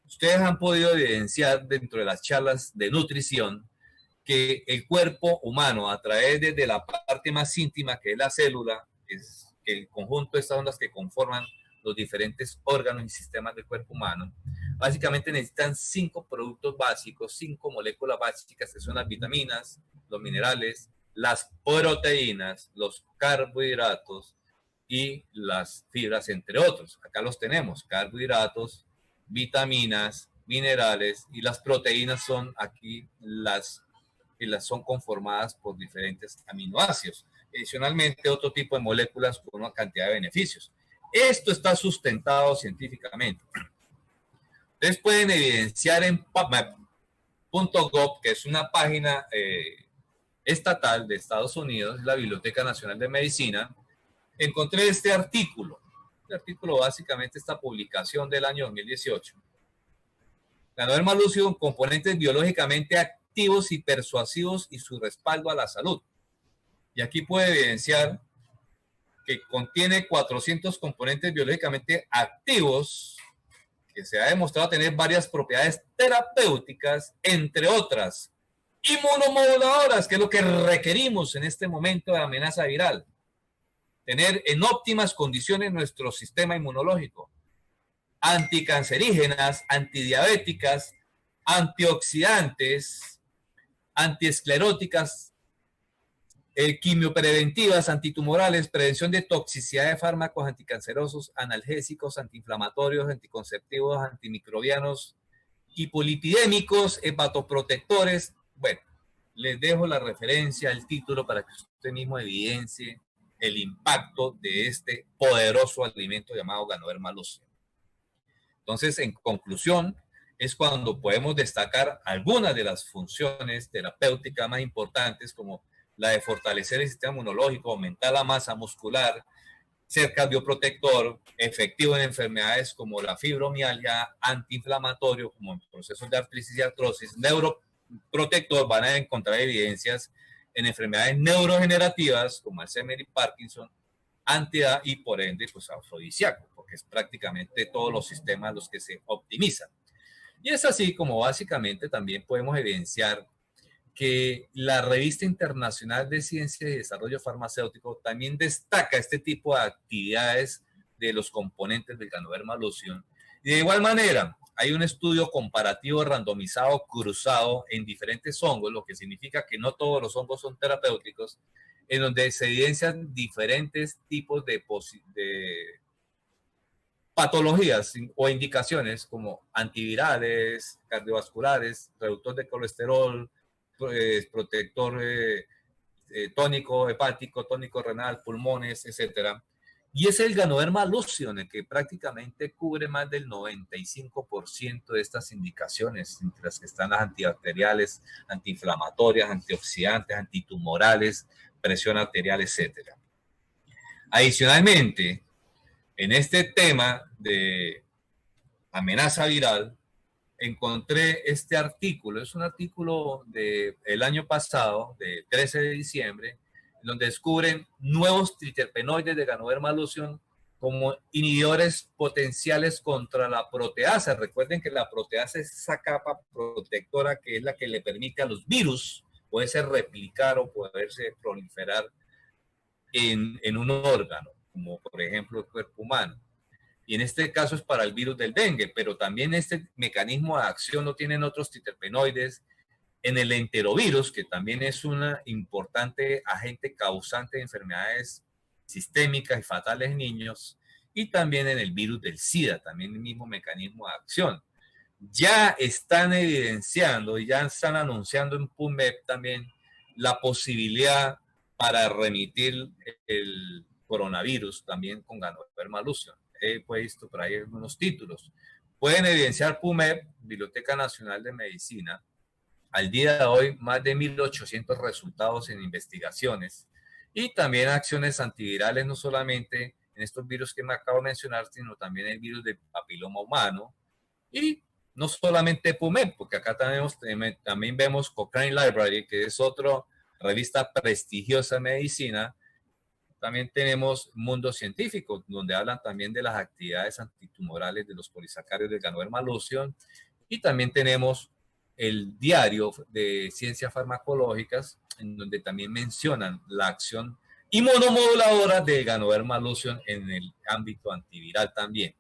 Ustedes han podido evidenciar dentro de las charlas de nutrición que el cuerpo humano, a través de la parte más íntima que es la célula, es el conjunto de estas ondas que conforman los diferentes órganos y sistemas del cuerpo humano, básicamente necesitan 5 productos básicos, 5 moléculas básicas, que son las vitaminas, los minerales, las proteínas, los carbohidratos y las fibras, entre otros. Acá los tenemos, carbohidratos, vitaminas, minerales, y las proteínas son aquí las son conformadas por diferentes aminoácidos. Adicionalmente, otro tipo de moléculas con una cantidad de beneficios. Esto está sustentado científicamente. Ustedes pueden evidenciar en PubMed.gov, que es una página estatal de Estados Unidos, la Biblioteca Nacional de Medicina. Encontré este artículo. Este artículo, básicamente, esta publicación del año 2018. Ganoderma lucidum, componentes biológicamente activos y persuasivos y su respaldo a la salud. Y aquí puede evidenciar que contiene 400 componentes biológicamente activos, que se ha demostrado tener varias propiedades terapéuticas, entre otras, inmunomoduladoras, que es lo que requerimos en este momento de amenaza viral. Tener en óptimas condiciones nuestro sistema inmunológico. Anticancerígenas, antidiabéticas, antioxidantes, antiescleróticas, quimiopreventivas, antitumorales, prevención de toxicidad de fármacos anticancerosos, analgésicos, antiinflamatorios, anticonceptivos, antimicrobianos, hipolipidémicos, hepatoprotectores. Bueno, les dejo la referencia, el título para que usted mismo evidencie el impacto de este poderoso alimento llamado Ganoderma lucidum. Entonces, en conclusión, es cuando podemos destacar algunas de las funciones terapéuticas más importantes, como la de fortalecer el sistema inmunológico, aumentar la masa muscular, ser cardioprotector, efectivo en enfermedades como la fibromialgia, antiinflamatorio, como en procesos de artritis y artrosis, neuroprotector, van a encontrar evidencias en enfermedades neurogenerativas como Alzheimer y Parkinson, antiedad y por ende, pues afrodisíaco, porque es prácticamente todos los sistemas los que se optimizan. Y es así como básicamente también podemos evidenciar que la Revista Internacional de Ciencia y Desarrollo Farmacéutico también destaca este tipo de actividades de los componentes del Ganoderma lucidum. Y de igual manera, hay un estudio comparativo randomizado cruzado en diferentes hongos, lo que significa que no todos los hongos son terapéuticos, en donde se evidencian diferentes tipos de patologías o indicaciones como antivirales, cardiovasculares, reductor de colesterol, protector tónico hepático, tónico renal, pulmones, etcétera. Y es el Ganoderma lucidum el que prácticamente cubre más del 95% de estas indicaciones, entre las que están las antibacteriales, antiinflamatorias, antioxidantes, antitumorales, presión arterial, etcétera. Adicionalmente, en este tema de amenaza viral, encontré este artículo, es un artículo del año pasado, del 13 de diciembre, donde descubren nuevos triterpenoides de Ganoderma lucidum como inhibidores potenciales contra la proteasa. Recuerden que la proteasa es esa capa protectora que es la que le permite a los virus poderse replicar o poderse proliferar en un órgano, como por ejemplo el cuerpo humano. Y en este caso es para el virus del dengue, pero también este mecanismo de acción lo tienen otros triterpenoides en el enterovirus, que también es un importante agente causante de enfermedades sistémicas y fatales en niños, y también en el virus del SIDA, también el mismo mecanismo de acción. Ya están evidenciando y ya están anunciando en PubMed también la posibilidad para remitir el coronavirus también con Ganoderma lucidum. He visto por ahí algunos títulos. Pueden evidenciar PubMed, Biblioteca Nacional de Medicina, al día de hoy más de 1.800 resultados en investigaciones y también acciones antivirales, no solamente en estos virus que me acabo de mencionar, sino también el virus del papiloma humano y no solamente PubMed, porque acá también vemos Cochrane Library, que es otra revista prestigiosa de medicina. También tenemos Mundo Científico, donde hablan también de las actividades antitumorales de los polisacáridos del Ganoderma lucidum. Y también tenemos el Diario de Ciencias Farmacológicas, en donde también mencionan la acción inmunomoduladora de Ganoderma lucidum en el ámbito antiviral también.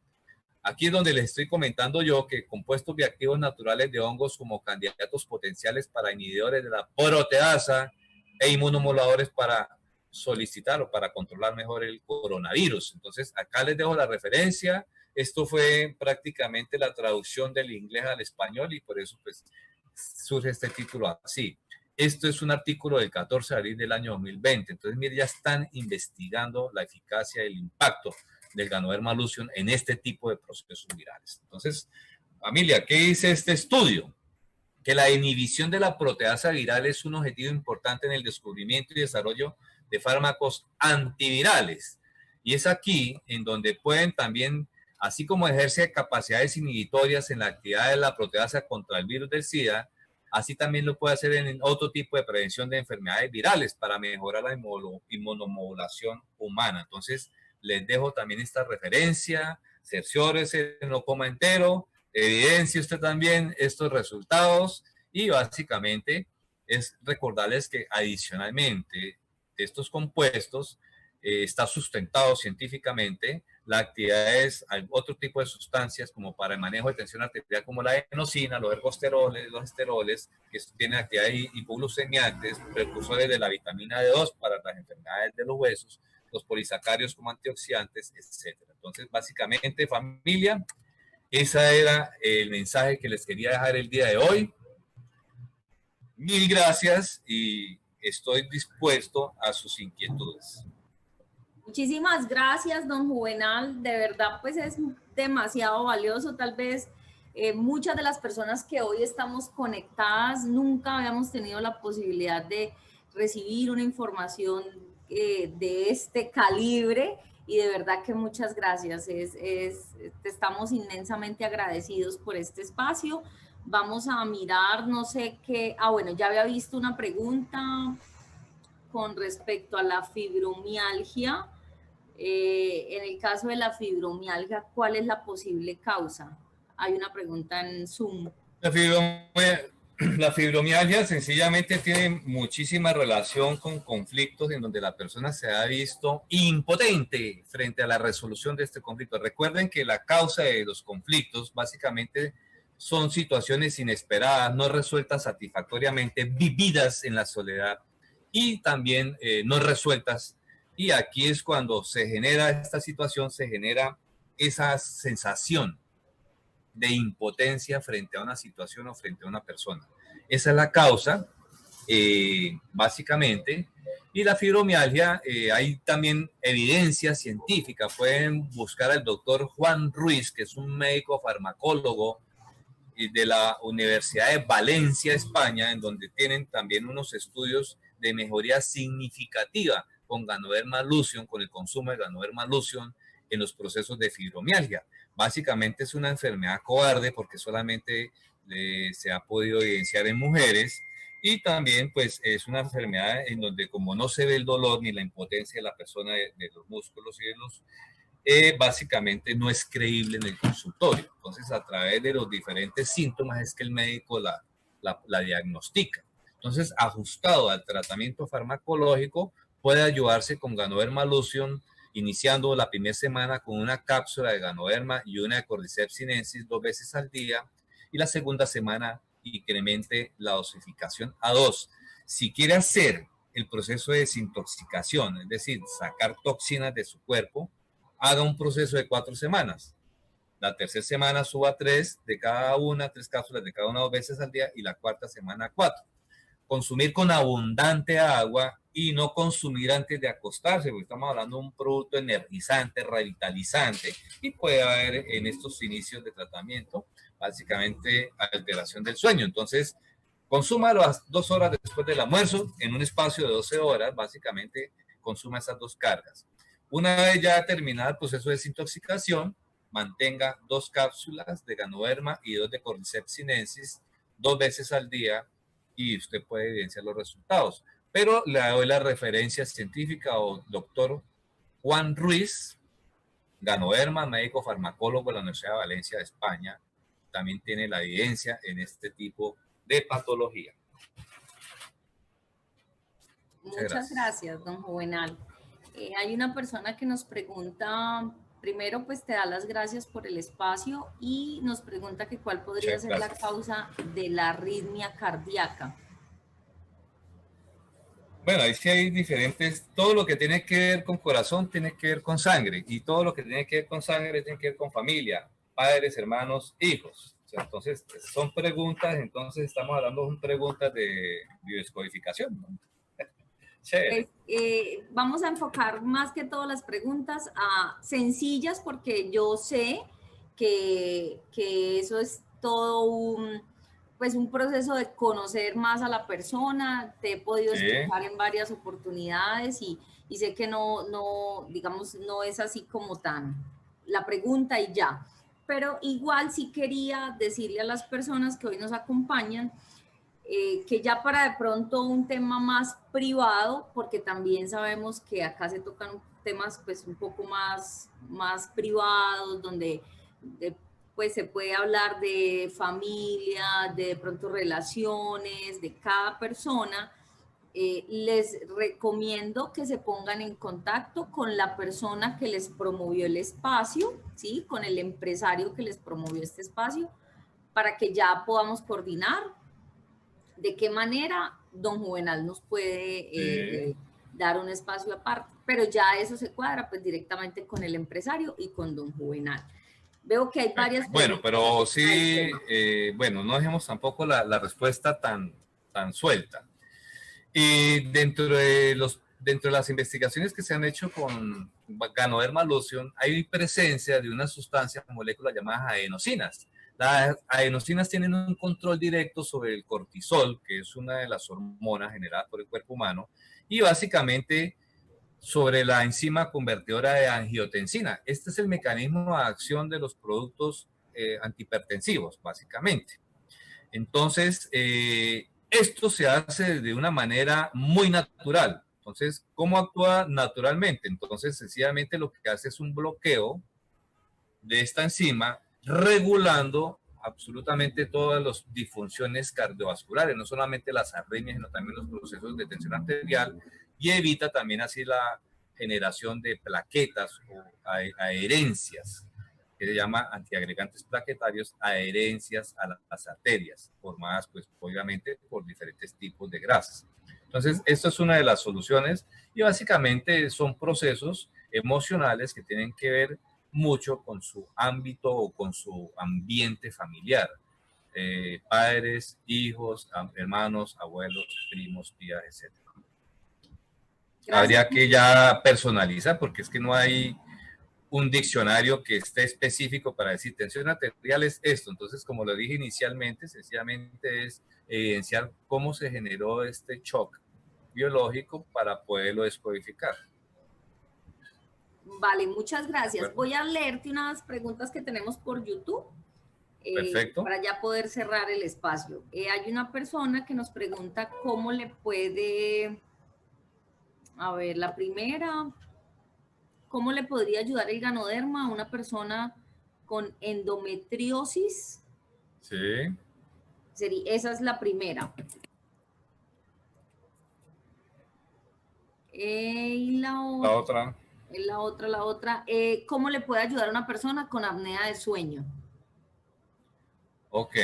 Aquí es donde les estoy comentando yo que compuestos bioactivos naturales de hongos como candidatos potenciales para inhibidores de la proteasa e inmunomoduladores para solicitar o para controlar mejor el coronavirus. Entonces, acá les dejo la referencia. Esto fue prácticamente la traducción del inglés al español y por eso pues surge este título así. Esto es un artículo del 14 de abril del año 2020. Entonces, mire, ya están investigando la eficacia y el impacto del Ganoderma lucidum en este tipo de procesos virales. Entonces, familia, ¿qué dice este estudio? Que la inhibición de la proteasa viral es un objetivo importante en el descubrimiento y desarrollo de fármacos antivirales. Y es aquí en donde pueden también, así como ejerce capacidades inhibitorias en la actividad de la proteasa contra el virus del SIDA, así también lo puede hacer en otro tipo de prevención de enfermedades virales para mejorar la inmunomodulación humana. Entonces, les dejo también esta referencia, cerciórese, no coma entero, evidencie usted también estos resultados y básicamente es recordarles que adicionalmente estos compuestos está sustentado científicamente La actividad es otro tipo de sustancias como para el manejo de tensión arterial como la enosina, los ergosteroles, los esteroles, que tienen actividades hipoglucemiantes, precursores de la vitamina D2 para las enfermedades de los huesos, los polisacáridos como antioxidantes, etc. Entonces, básicamente, familia, ese era el mensaje que les quería dejar el día de hoy. Mil gracias y estoy dispuesto a sus inquietudes. Muchísimas gracias, don Juvenal. De verdad, pues es demasiado valioso. Tal vez muchas de las personas que hoy estamos conectadas nunca habíamos tenido la posibilidad de recibir una información de este calibre y de verdad que muchas gracias. Estamos inmensamente agradecidos por este espacio. Vamos a mirar, no sé qué, bueno, ya había visto una pregunta con respecto a la fibromialgia. En el caso de la fibromialgia, ¿cuál es la posible causa? Hay una pregunta en Zoom. La fibromialgia sencillamente tiene muchísima relación con conflictos en donde la persona se ha visto impotente frente a la resolución de este conflicto. Recuerden que la causa de los conflictos básicamente son situaciones inesperadas, no resueltas satisfactoriamente, vividas en la soledad y también no resueltas. Y aquí es cuando se genera esta situación, se genera esa sensación de impotencia frente a una situación o frente a una persona. Esa es la causa, básicamente. Y la fibromialgia, hay también evidencia científica. Pueden buscar al doctor Juan Ruiz, que es un médico farmacólogo de la Universidad de Valencia, España, en donde tienen también unos estudios de mejoría significativa con Ganoderma lucidum, con el consumo de Ganoderma lucidum en los procesos de fibromialgia. Básicamente es una enfermedad cobarde porque solamente se ha podido evidenciar en mujeres y también pues es una enfermedad en donde como no se ve el dolor ni la impotencia de la persona de los músculos y de los básicamente no es creíble en el consultorio. Entonces, a través de los diferentes síntomas es que el médico la diagnostica. Entonces, ajustado al tratamiento farmacológico, puede ayudarse con Ganoderma lucidum, iniciando la primera semana con una cápsula de Ganoderma y una de Cordyceps sinensis 2 veces al día, y la segunda semana incremente la dosificación a 2. Si quiere hacer el proceso de desintoxicación, es decir, sacar toxinas de su cuerpo, haga un proceso de 4 semanas. La tercera semana suba 3 de cada una, 3 cápsulas de cada una 2 veces al día y la cuarta semana 4. Consumir con abundante agua y no consumir antes de acostarse, porque estamos hablando de un producto energizante, revitalizante y puede haber en estos inicios de tratamiento básicamente alteración del sueño. Entonces, consúmalo a 2 horas después del almuerzo en un espacio de 12 horas, básicamente consuma esas 2 cargas. Una vez ya terminado el proceso de desintoxicación, mantenga 2 cápsulas de Ganoderma y 2 de Cordyceps sinensis 2 veces al día y usted puede evidenciar los resultados. Pero le doy la referencia científica o doctor Juan Ruiz, Ganoderma, médico farmacólogo de la Universidad de Valencia de España, también tiene la evidencia en este tipo de patología. Muchas gracias, don Juvenal. Hay una persona que nos pregunta, primero pues te da las gracias por el espacio y nos pregunta que cuál podría ser la causa de la arritmia cardíaca. Bueno, ahí sí hay diferentes, todo lo que tiene que ver con corazón tiene que ver con sangre y todo lo que tiene que ver con sangre tiene que ver con familia, padres, hermanos, hijos. O sea, entonces son preguntas, entonces estamos hablando de preguntas de biodescodificación, ¿no? Pues, vamos a enfocar más que todas las preguntas a sencillas porque yo sé que eso es todo pues un proceso de conocer más a la persona. Te he podido escuchar en varias oportunidades y sé que digamos, no es así como tan la pregunta y ya. Pero igual sí quería decirle a las personas que hoy nos acompañan que ya para de pronto un tema más privado, porque también sabemos que acá se tocan temas pues un poco más privados, donde pues se puede hablar de familia, de pronto relaciones, de cada persona, les recomiendo que se pongan en contacto con la persona que les promovió el espacio, ¿sí? Con el empresario que les promovió este espacio, para que ya podamos coordinar de qué manera don Juvenal nos puede dar un espacio aparte. Pero ya eso se cuadra pues directamente con el empresario y con don Juvenal. Veo que hay varias Bueno, preguntas. pero sí, bueno, no dejemos tampoco la respuesta tan suelta. Y dentro de las investigaciones que se han hecho con Ganoderma lucium, hay presencia de una sustancia, molécula llamada adenosinas. Las adenosinas tienen un control directo sobre el cortisol, que es una de las hormonas generadas por el cuerpo humano, y básicamente sobre la enzima convertidora de angiotensina. Este es el mecanismo de acción de los productos antihipertensivos, básicamente. Entonces, esto se hace de una manera muy natural. Entonces, ¿cómo actúa naturalmente? Entonces, sencillamente lo que hace es un bloqueo de esta enzima, regulando absolutamente todas las disfunciones cardiovasculares, no solamente las arritmias, sino también los procesos de tensión arterial, y evita también así la generación de plaquetas o adherencias, que se llama antiagregantes plaquetarios, adherencias a las arterias, formadas pues obviamente por diferentes tipos de grasas. Entonces, esto es una de las soluciones y básicamente son procesos emocionales que tienen que ver mucho con su ámbito o con su ambiente familiar. Padres, hijos, hermanos, abuelos, primos, tías, etc. Habría que ya personalizar porque es que no hay un diccionario que esté específico para decir tensión arterial es esto. Entonces, como lo dije inicialmente, sencillamente es evidenciar cómo se generó este shock biológico para poderlo descodificar. Vale, muchas gracias. Voy a leerte unas preguntas que tenemos por YouTube. Perfecto. Para ya poder cerrar el espacio. Hay una persona que nos pregunta cómo le puede, a ver, la primera, ¿cómo le podría ayudar el Ganoderma a una persona con endometriosis? Sí. Esa es la primera. Y la otra. La otra. ¿Cómo le puede ayudar a una persona con apnea de sueño? Ok.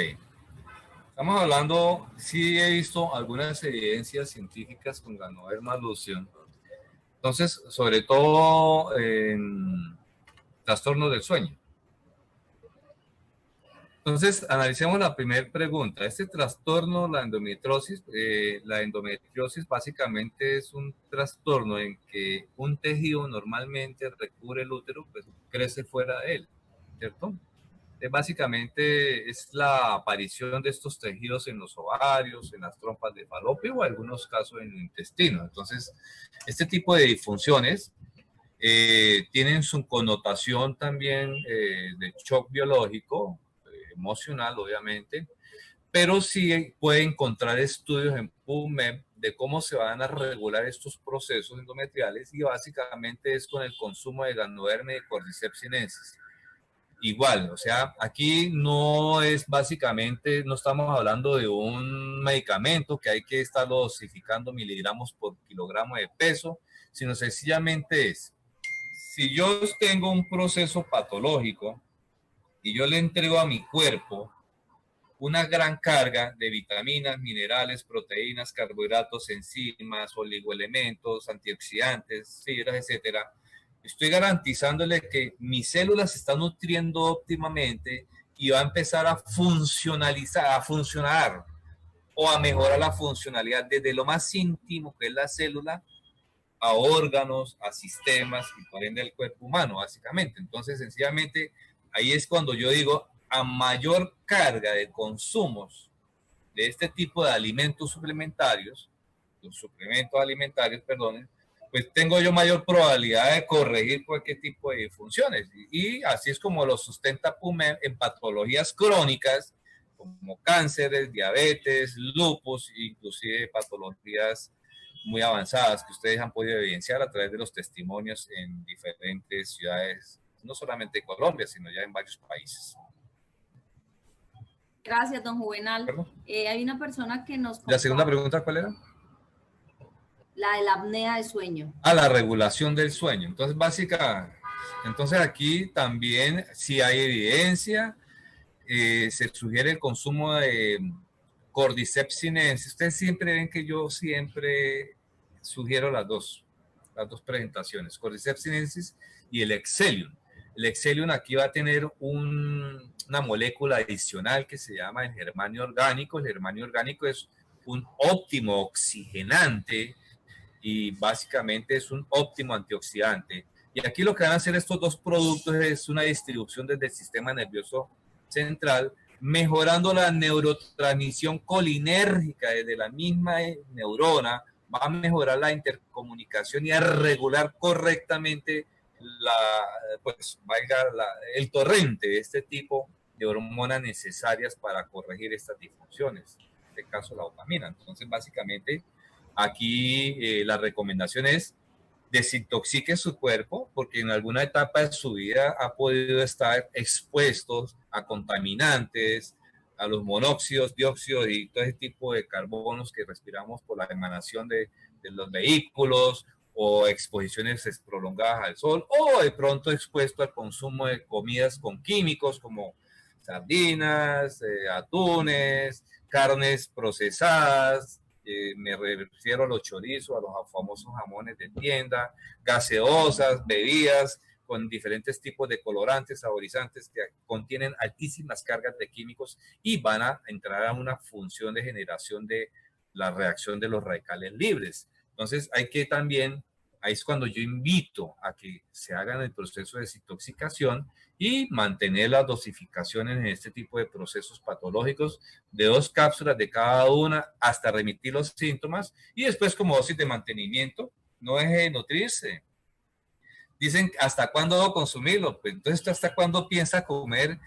Estamos hablando, sí he visto algunas evidencias científicas con Ganoderma lucium. Entonces, sobre todo en trastornos del sueño. Entonces, analicemos la primera pregunta. Este trastorno, la endometriosis básicamente es un trastorno en que un tejido normalmente recubre el útero, pues crece fuera de él, ¿cierto? Básicamente es la aparición de estos tejidos en los ovarios, en las trompas de falopio o en algunos casos en el intestino. Entonces, este tipo de disfunciones tienen su connotación también de shock biológico, emocional obviamente, pero sí puede encontrar estudios en PubMed de cómo se van a regular estos procesos endometriales y básicamente es con el consumo de Ganoderma y de Cordyceps sinensis. Igual, o sea, aquí no es básicamente, no estamos hablando de un medicamento que hay que estar dosificando miligramos por kilogramo de peso, sino sencillamente es, si yo tengo un proceso patológico y yo le entrego a mi cuerpo una gran carga de vitaminas, minerales, proteínas, carbohidratos, enzimas, oligoelementos, antioxidantes, fibras, etcétera, estoy garantizándole que mis células se están nutriendo óptimamente y va a empezar a funcionalizar, a funcionar o a mejorar la funcionalidad desde lo más íntimo que es la célula a órganos, a sistemas y por ende al cuerpo humano, básicamente. Entonces, sencillamente, ahí es cuando yo digo, a mayor carga de consumos de este tipo de alimentos suplementarios, los suplementos alimentarios, perdón, pues tengo yo mayor probabilidad de corregir cualquier tipo de disfunciones. Y así es como lo sustenta PubMed en patologías crónicas, como cánceres, diabetes, lupus, inclusive patologías muy avanzadas que ustedes han podido evidenciar a través de los testimonios en diferentes ciudades, no solamente en Colombia, sino ya en varios países. Gracias, don Juvenal. Hay una persona que nos... ¿La segunda pregunta cuál era? La de la apnea de sueño. A la regulación del sueño. Entonces, entonces aquí también, si hay evidencia, se sugiere el consumo de Cordyceps sinensis. Ustedes siempre ven que yo siempre sugiero las dos presentaciones, Cordyceps sinensis y el Excellium. El Excellium aquí va a tener una molécula adicional que se llama el germanio orgánico. El germanio orgánico es un óptimo oxigenante y básicamente es un óptimo antioxidante. Y aquí lo que van a hacer estos dos productos es una distribución desde el sistema nervioso central, mejorando la neurotransmisión colinérgica desde la misma neurona, va a mejorar la intercomunicación y a regular correctamente el torrente de este tipo de hormonas necesarias para corregir estas disfunciones, en este caso la dopamina. Entonces, básicamente, aquí la recomendación es desintoxique su cuerpo porque en alguna etapa de su vida ha podido estar expuestos a contaminantes, a los monóxidos, dióxidos y todo ese tipo de carbonos que respiramos por la emanación de los vehículos o exposiciones prolongadas al sol, o de pronto expuesto al consumo de comidas con químicos como sardinas, atunes, carnes procesadas, me refiero a los chorizos, a los famosos jamones de tienda, gaseosas, bebidas con diferentes tipos de colorantes, saborizantes que contienen altísimas cargas de químicos y van a entrar a una función de generación de la reacción de los radicales libres. Entonces hay que también, ahí es cuando yo invito a que se hagan el proceso de desintoxicación y mantener las dosificaciones en este tipo de procesos patológicos de 2 cápsulas de cada una hasta remitir los síntomas y después como dosis de mantenimiento, no deje de nutrirse. Dicen, ¿hasta cuándo debo consumirlo? Pues entonces, ¿hasta cuándo piensa comer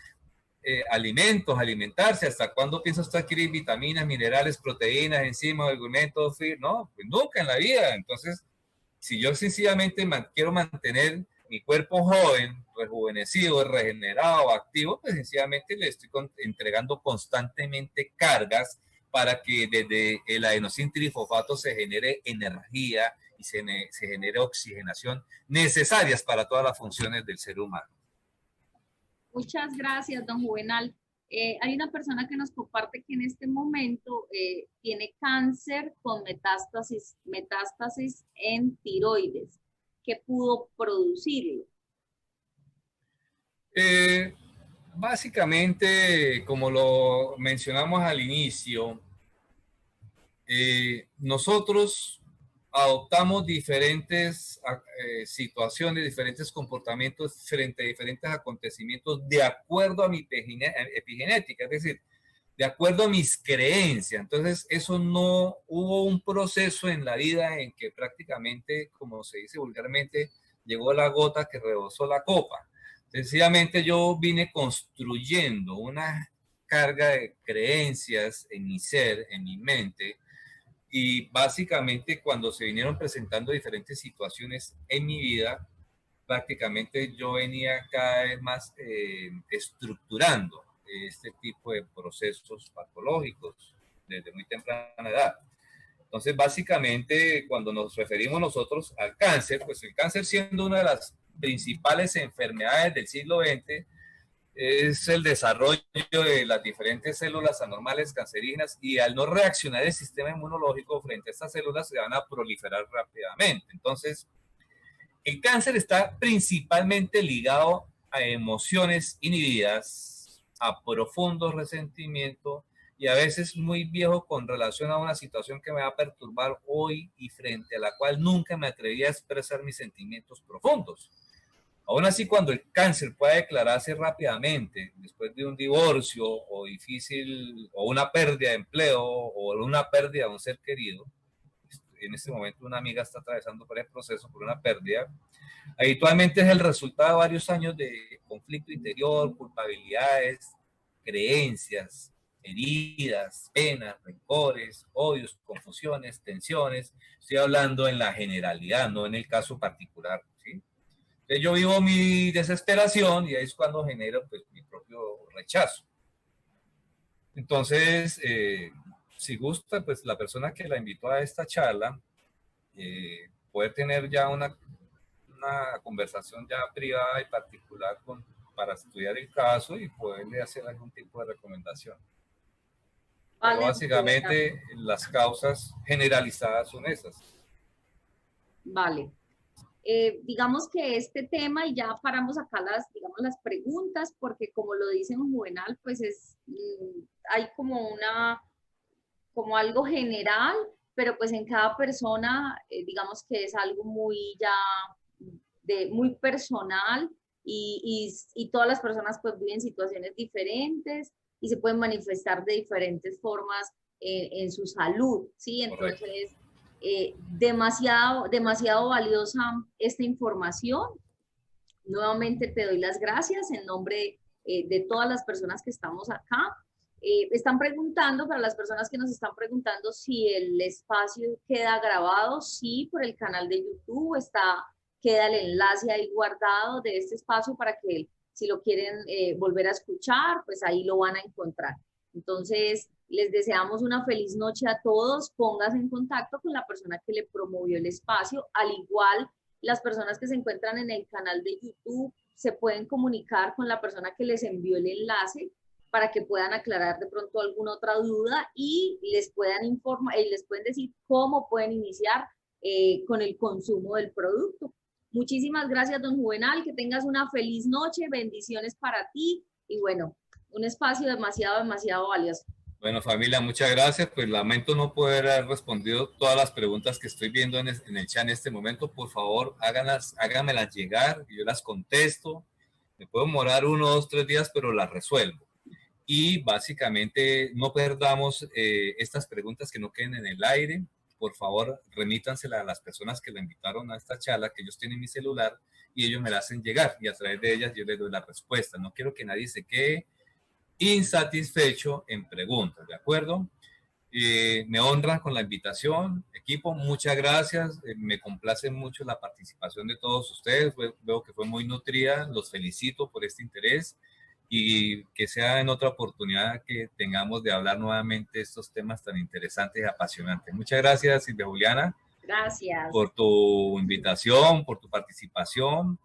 alimentos, alimentarse? ¿Hasta cuándo piensa usted adquirir vitaminas, minerales, proteínas, enzimas, argumentos? No, pues nunca en la vida. Entonces, si yo sencillamente quiero mantener mi cuerpo joven, rejuvenecido, regenerado, activo, pues sencillamente le estoy entregando constantemente cargas para que desde el adenosín trifosfato se genere energía y se genere oxigenación necesarias para todas las funciones del ser humano. Muchas gracias, don Juvenal. Hay una persona que nos comparte que en este momento tiene cáncer con metástasis en tiroides. ¿Qué pudo producirlo? Básicamente, como lo mencionamos al inicio, nosotros adoptamos diferentes situaciones, diferentes comportamientos frente a diferentes acontecimientos de acuerdo a mi epigenética, es decir, de acuerdo a mis creencias. Entonces, eso no hubo un proceso en la vida en que prácticamente, como se dice vulgarmente, llegó la gota que rebosó la copa. Sencillamente yo vine construyendo una carga de creencias en mi ser, en mi mente, y básicamente cuando se vinieron presentando diferentes situaciones en mi vida, prácticamente yo venía cada vez más estructurando este tipo de procesos patológicos desde muy temprana edad. Entonces, básicamente, cuando nos referimos nosotros al cáncer, pues el cáncer siendo una de las principales enfermedades del siglo XX, es el desarrollo de las diferentes células anormales cancerígenas y al no reaccionar el sistema inmunológico frente a estas células se van a proliferar rápidamente. Entonces, el cáncer está principalmente ligado a emociones inhibidas, a profundo resentimiento y a veces muy viejo con relación a una situación que me va a perturbar hoy y frente a la cual nunca me atreví a expresar mis sentimientos profundos. Aún así, cuando el cáncer puede declararse rápidamente, después de un divorcio o difícil, o una pérdida de empleo, o una pérdida de un ser querido, en este momento una amiga está atravesando por el proceso, por una pérdida, habitualmente es el resultado de varios años de conflicto interior, culpabilidades, creencias, heridas, penas, rencores, odios, confusiones, tensiones. Estoy hablando en la generalidad, no en el caso particular, ¿sí? Yo vivo mi desesperación y ahí es cuando genero pues, mi propio rechazo. Entonces, si gusta, pues la persona que la invitó a esta charla poder tener ya una conversación ya privada y particular para estudiar el caso y poderle hacer algún tipo de recomendación. Pero Vale, básicamente las causas generalizadas son esas. vale. Digamos que este tema, y ya paramos acá digamos, las preguntas, porque como lo dice en Juvenal, pues hay como algo general, pero pues en cada persona, digamos que es algo muy ya muy personal y todas las personas pues viven situaciones diferentes y se pueden manifestar de diferentes formas en su salud, ¿sí? Entonces, demasiado valiosa esta información. Nuevamente te doy las gracias en nombre de todas las personas que estamos acá. Están preguntando, para las personas que nos están preguntando si el espacio queda grabado, sí, por el canal de YouTube queda el enlace ahí guardado de este espacio para que si lo quieren volver a escuchar, pues ahí lo van a encontrar. Entonces, les deseamos una feliz noche a todos. Pónganse en contacto con la persona que le promovió el espacio, al igual las personas que se encuentran en el canal de YouTube se pueden comunicar con la persona que les envió el enlace para que puedan aclarar de pronto alguna otra duda y les puedan informar y les pueden decir cómo pueden iniciar con el consumo del producto. Muchísimas gracias, don Juvenal, que tengas una feliz noche, bendiciones para ti y bueno, un espacio demasiado valioso. Bueno, familia, muchas gracias. Pues lamento no poder haber respondido todas las preguntas que estoy viendo en el chat en este momento. Por favor, háganmelas llegar, yo las contesto. Me puedo demorar 1, 2, 3 días, pero las resuelvo. Y básicamente no perdamos estas preguntas que no queden en el aire. Por favor, remítanselas a las personas que la invitaron a esta charla, que ellos tienen mi celular y ellos me la hacen llegar y a través de ellas yo les doy la respuesta. No quiero que nadie se quede insatisfecho en preguntas, ¿de acuerdo? Me honran con la invitación, equipo, muchas gracias, me complace mucho la participación de todos ustedes, veo que fue muy nutrida, los felicito por este interés y que sea en otra oportunidad que tengamos de hablar nuevamente estos temas tan interesantes y apasionantes. Muchas gracias, Silvia Juliana. Gracias. Por tu invitación, por tu participación.